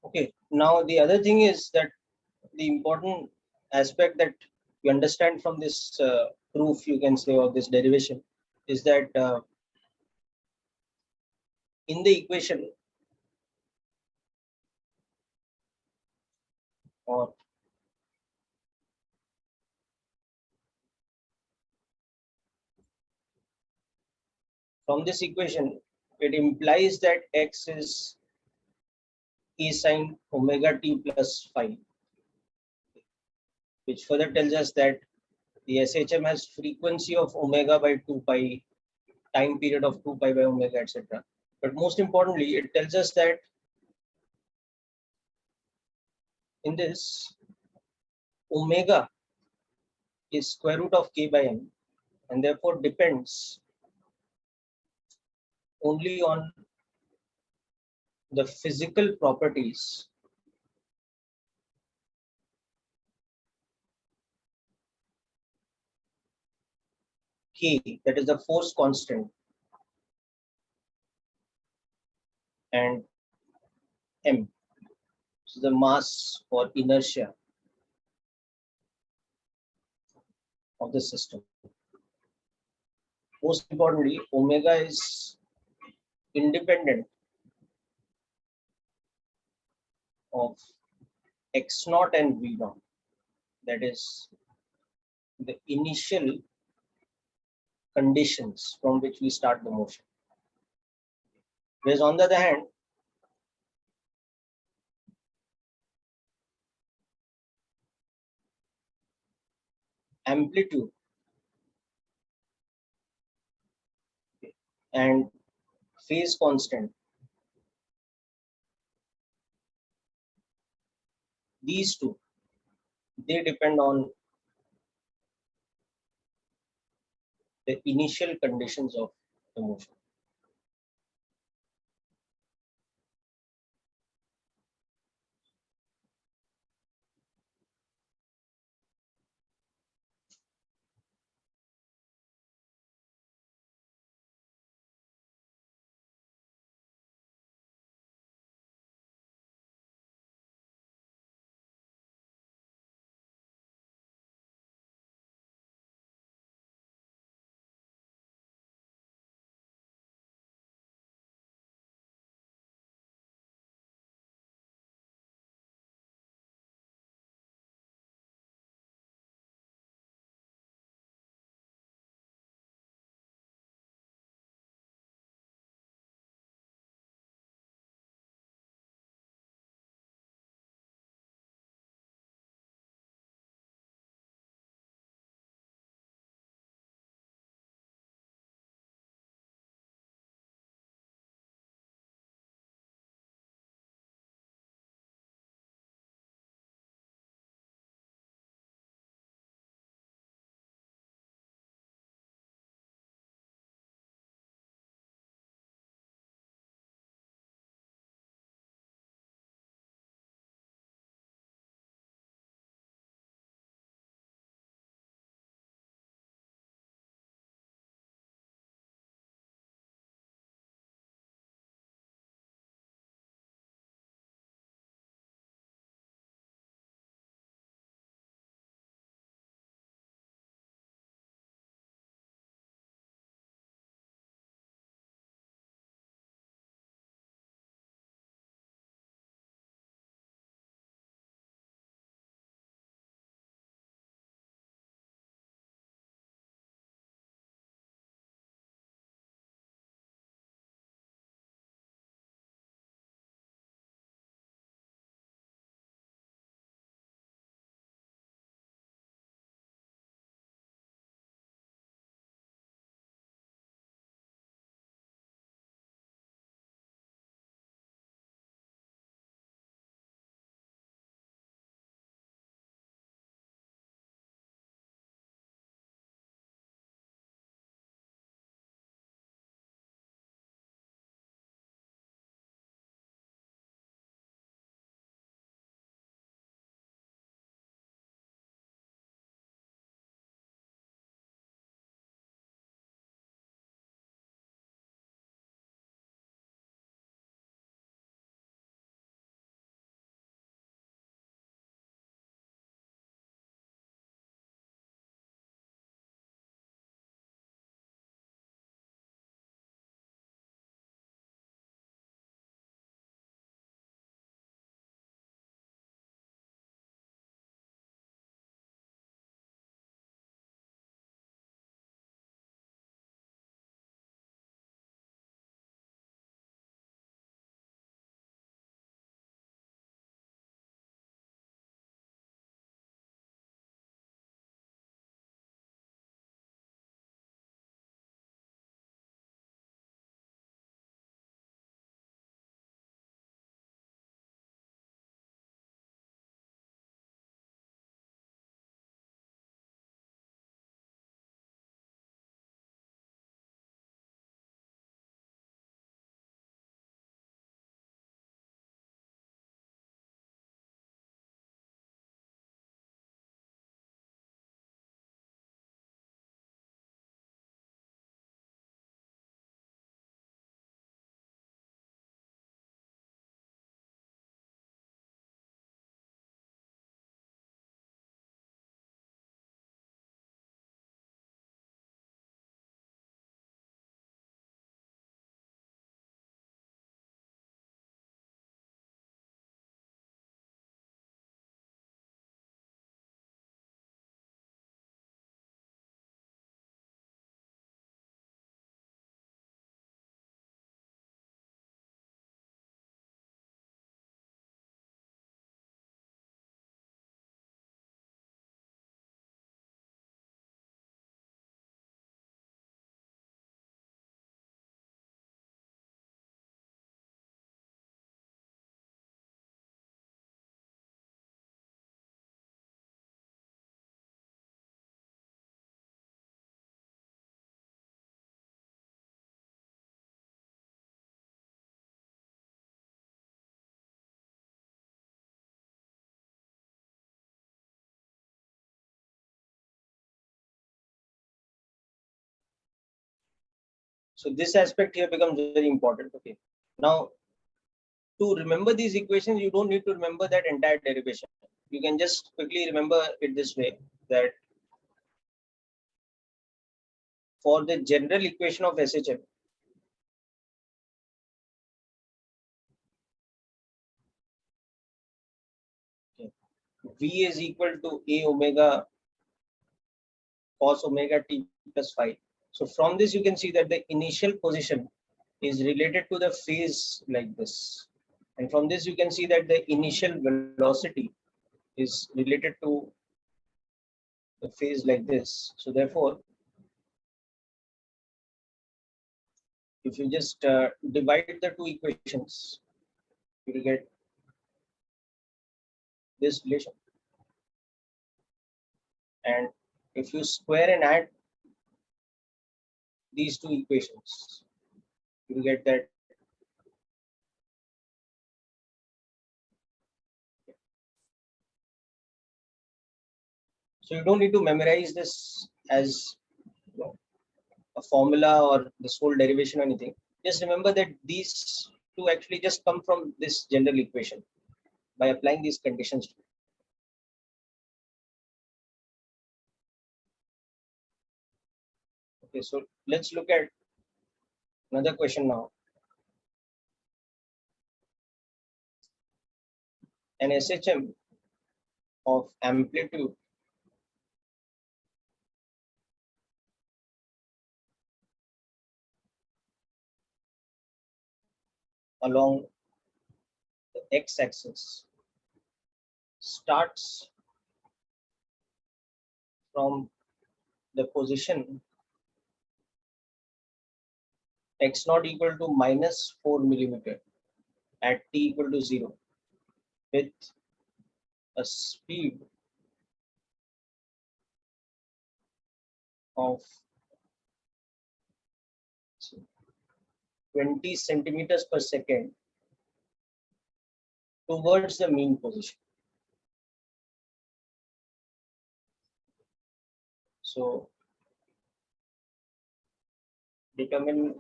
Okay, now the other thing is that the important aspect that you understand from this proof, you can say, or this derivation, is that in the equation, or from this equation, it implies that x is e sine omega t plus phi, which further tells us that the SHM has frequency of omega by 2 pi, time period of 2 pi by omega, etc. But most importantly, it tells us that in this, omega is square root of k by n, and therefore depends only on the physical properties k, that is the force constant, and m, so the mass or inertia of the system. Most importantly, omega is independent of x naught and v naught, that is the initial conditions from which we start the motion. Whereas on the other hand, amplitude and phase constant, these two, they depend on the initial conditions of the motion. So this aspect here becomes very important. Okay. Now, to remember these equations, you don't need to remember that entire derivation. You can just quickly remember it this way, that for the general equation of SHM, okay, V is equal to A omega cos omega t plus phi. So from this, you can see that the initial position is related to the phase like this. And from this, you can see that the initial velocity is related to the phase like this. So therefore, if you just divide the two equations, you will get this relation. And if you square and add these two equations, you will get that. So you don't need to memorize this as, you know, a formula or this whole derivation or anything. Just remember that these two actually just come from this general equation by applying these conditions. Okay, so let's look at another question now. An SHM of amplitude along the x-axis starts from the position x naught equal to minus 4 millimeter at t equal to 0 with a speed of 20 centimeters per second towards the mean position. So determine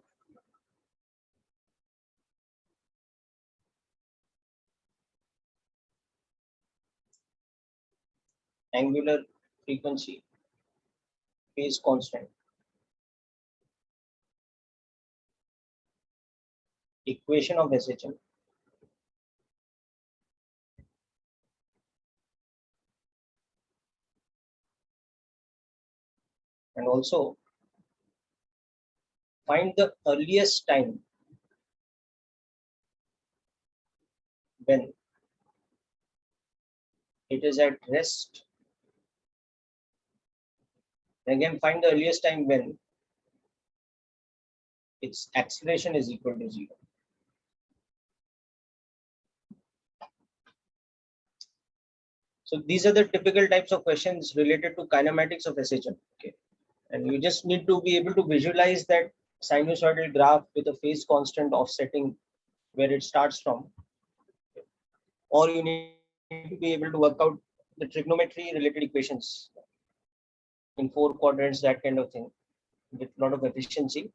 angular frequency phase constant, equation of SHM, and also find the earliest time when it is at rest. Again, find the earliest time when its acceleration is equal to 0. So these are the typical types of questions related to kinematics of SHM. Okay. And you just need to be able to visualize that sinusoidal graph with a phase constant offsetting where it starts from. Or you need to be able to work out the trigonometry related equations in 4 quadrants, that kind of thing, with a lot of efficiency.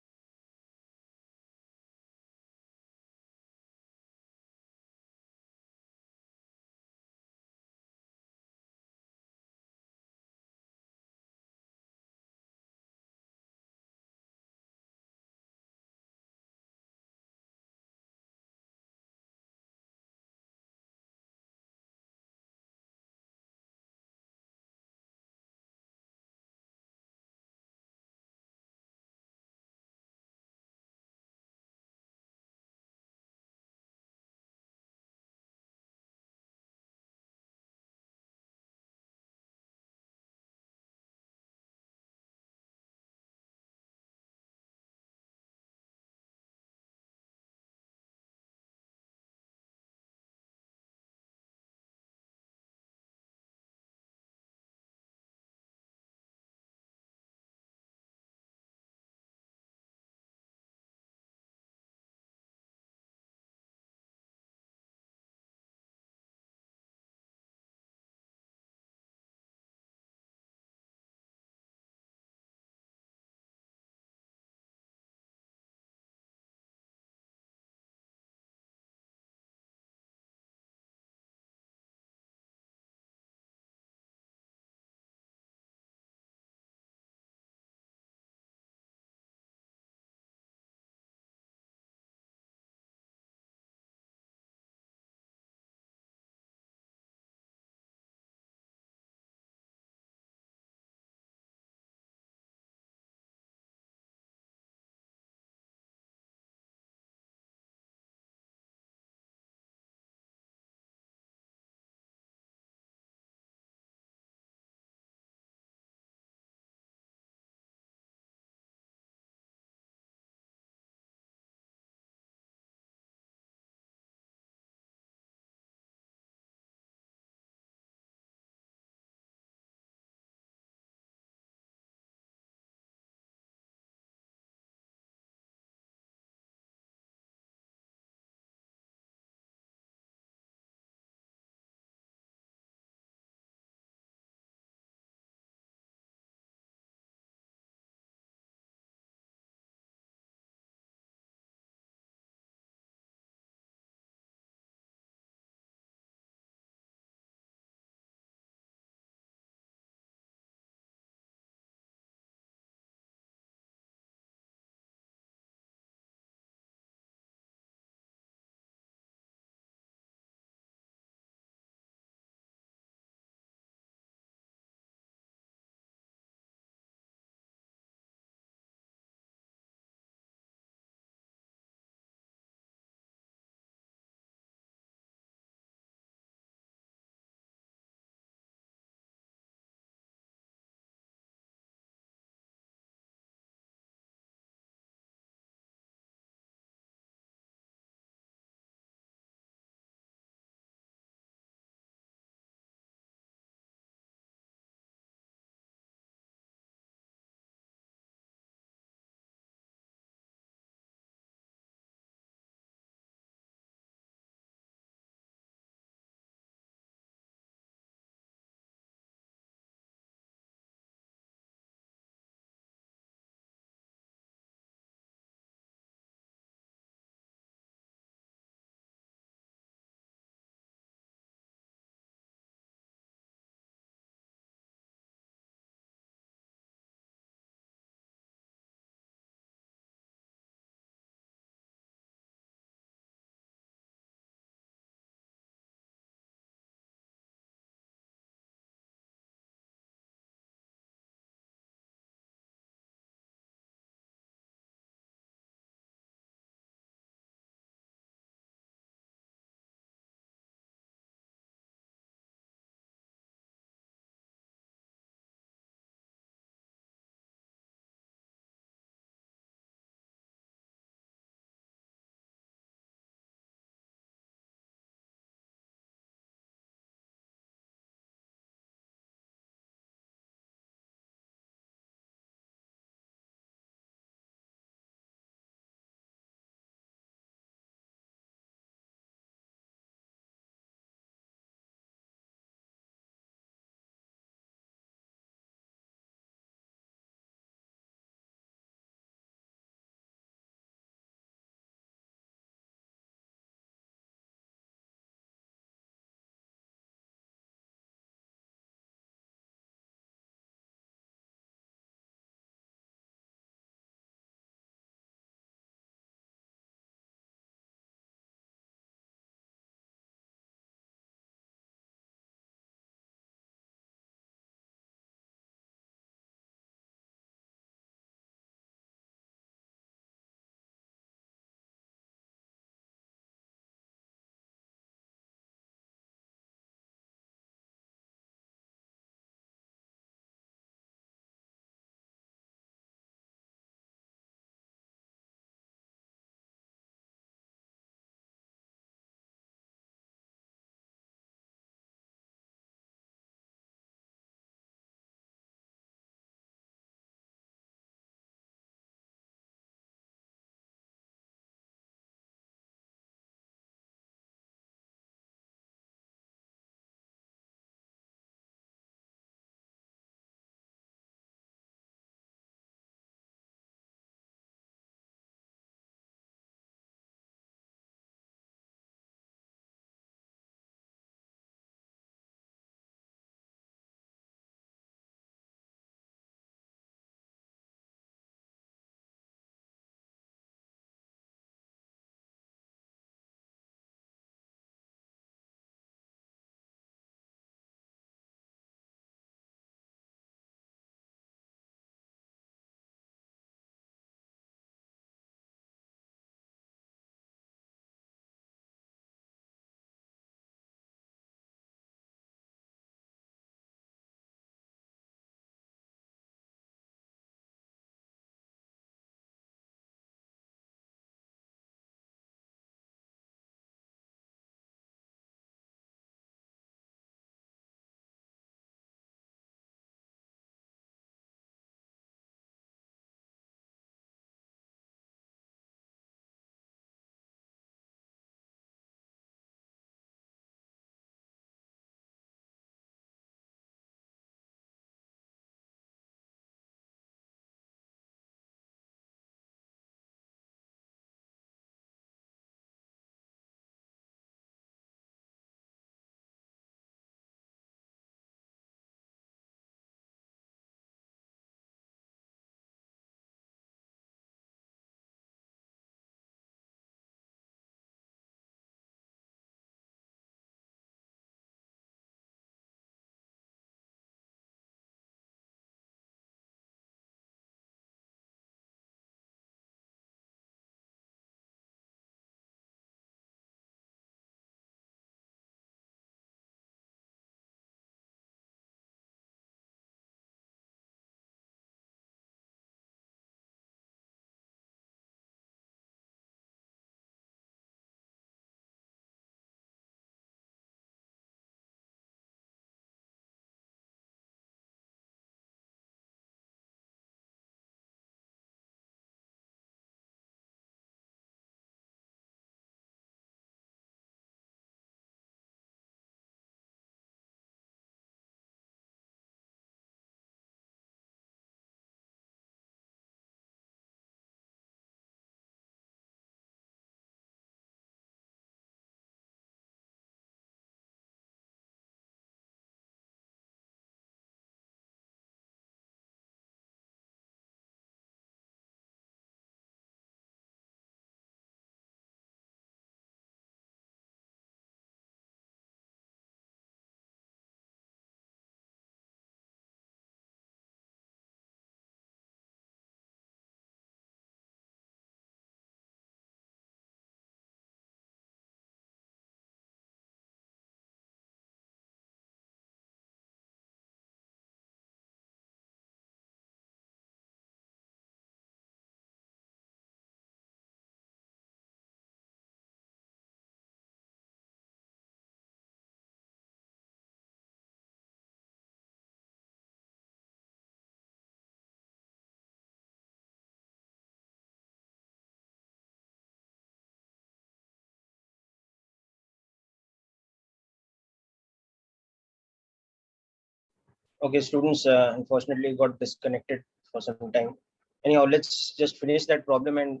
Okay, students, unfortunately got disconnected for some time. Anyhow, let's just finish that problem and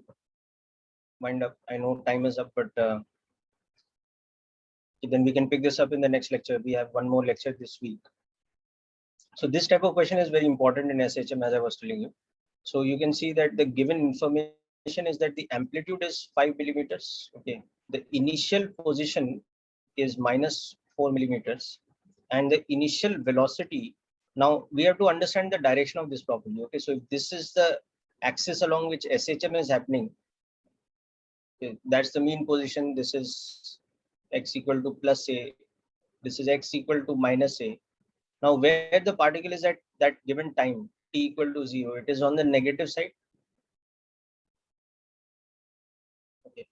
wind up. I know time is up, but then we can pick this up in the next lecture. We have one more lecture this week. So this type of question is very important in SHM, as I was telling you. So you can see that the given information is that the amplitude is 5 millimeters. Okay, the initial position is minus 4 millimeters, and the initial velocity. Now we have to understand the direction of this properly. Okay, so if this is the axis along which SHM is happening, okay, that's the mean position. This is x equal to plus a. This is x equal to minus a. Now where the particle is at that given time t equal to 0, it is on the negative side. Okay,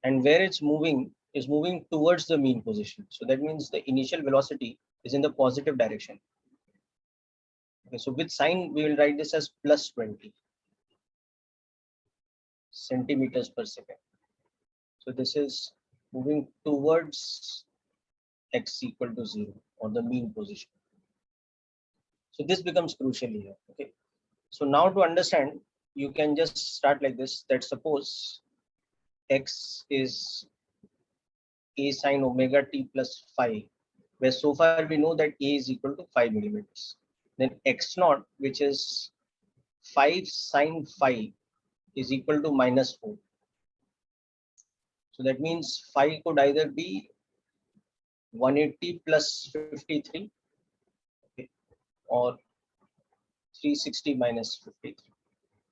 and where it's moving is moving towards the mean position. So that means the initial velocity is in the positive direction. Okay, so with sign we will write this as plus 20 centimeters per second. So this is moving towards x equal to 0 or the mean position. So this becomes crucial here. Okay, so now to understand, you can just start like this, that suppose x is a sine omega t plus phi, where so far we know that a is equal to 5 millimeters. Then x naught, which is 5 sine phi, is equal to minus 4. So that means phi could either be 180 plus 53, okay, or 360 minus 53.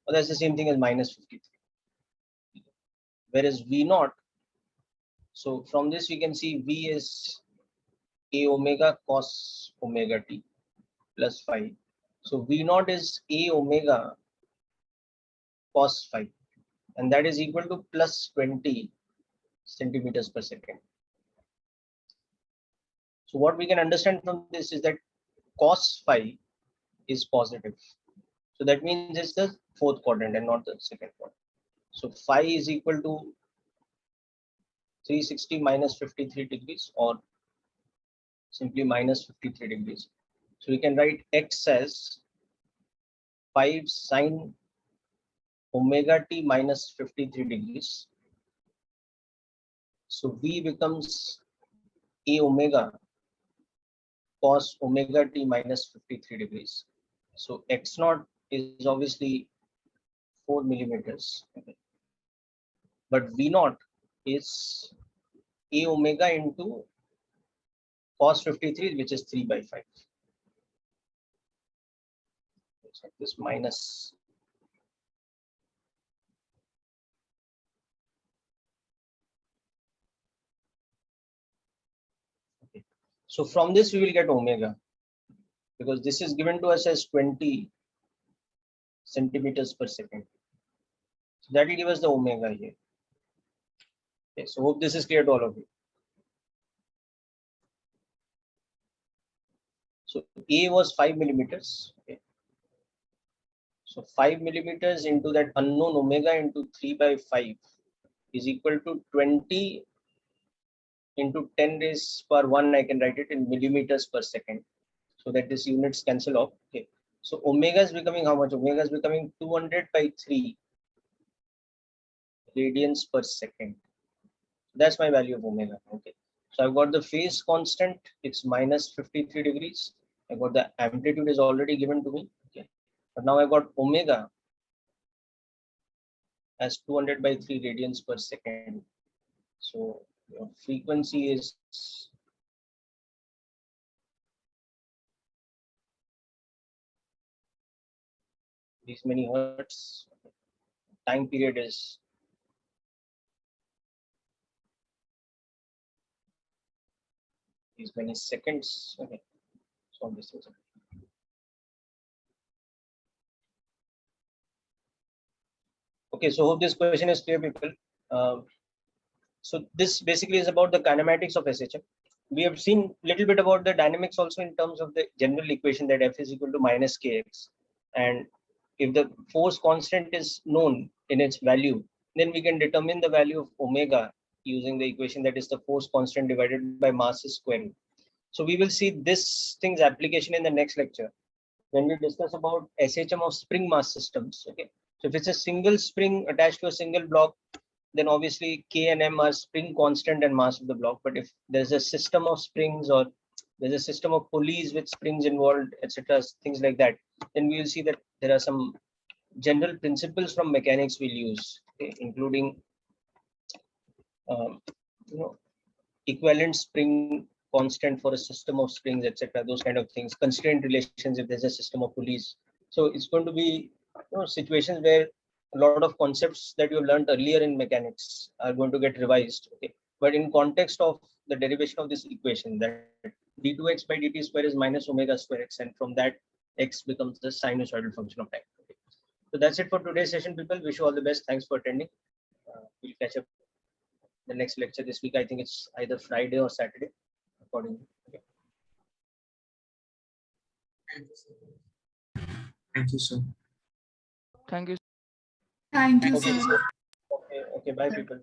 Well, that's the same thing as minus 53. Whereas v naught, so from this we can see v is a omega cos omega t plus phi. So v naught is a omega cos phi, and that is equal to plus 20 centimeters per second. So what we can understand from this is that cos phi is positive. So that means it's the fourth quadrant and not the second quadrant. So phi is equal to 360 minus 53 degrees, or simply minus 53 degrees. So we can write x as 5 sine omega t minus 53 degrees. So v becomes a omega cos omega t minus 53 degrees. So x naught is obviously 4 millimeters, okay, but v naught is a omega into cos 53, which is 3 by 5. It's like this minus. Okay. So from this we will get omega, because this is given to us as 20 centimeters per second. So that will give us the omega here. Okay, so hope this is clear to all of you. So A was 5 millimeters. Okay. So 5 millimeters into that unknown omega into 3 by 5 is equal to 20 into 10 raised per 1. I can write it in millimeters per second, so that this units cancel off. Okay. So omega is becoming how much? Omega is becoming 200 by 3 radians per second. That's my value of omega. Okay. So I've got the phase constant, it's minus 53 degrees. I got the amplitude is already given to me. Okay. But now I got omega as 200 by 3 radians per second. So your frequency is these many hertz. Time period is these many seconds. Okay. So this is okay. So hope this question is clear, people. So this basically is about the kinematics of SHM. We have seen a little bit about the dynamics also in terms of the general equation that F is equal to minus kx. And if the force constant is known in its value, then we can determine the value of omega using the equation that is the force constant divided by mass square. So we will see this thing's application in the next lecture. when we discuss about SHM of spring mass systems. Okay, so if it's a single spring attached to a single block, then obviously K and M are spring constant and mass of the block. But if there's a system of springs or there's a system of pulleys with springs involved, etc., things like that, then we will see that there are some general principles from mechanics we'll use, okay, including um, you know, equivalent spring constant for a system of springs, etc., those kind of things, constraint relations if there's a system of pulleys. So it's going to be situations where a lot of concepts that you have learned earlier in mechanics are going to get revised, okay, but in context of the derivation of this equation, that d2x by dt square is minus omega square x, and from that x becomes the sinusoidal function of time. Okay. So that's it for today's session, people. Wish you all the best. Thanks for attending. We'll catch up the next lecture this week. I think it's either Friday or Saturday, accordingly. Okay. Thank you, sir. Thank you. Thank you, Okay. sir. Okay. Bye, people.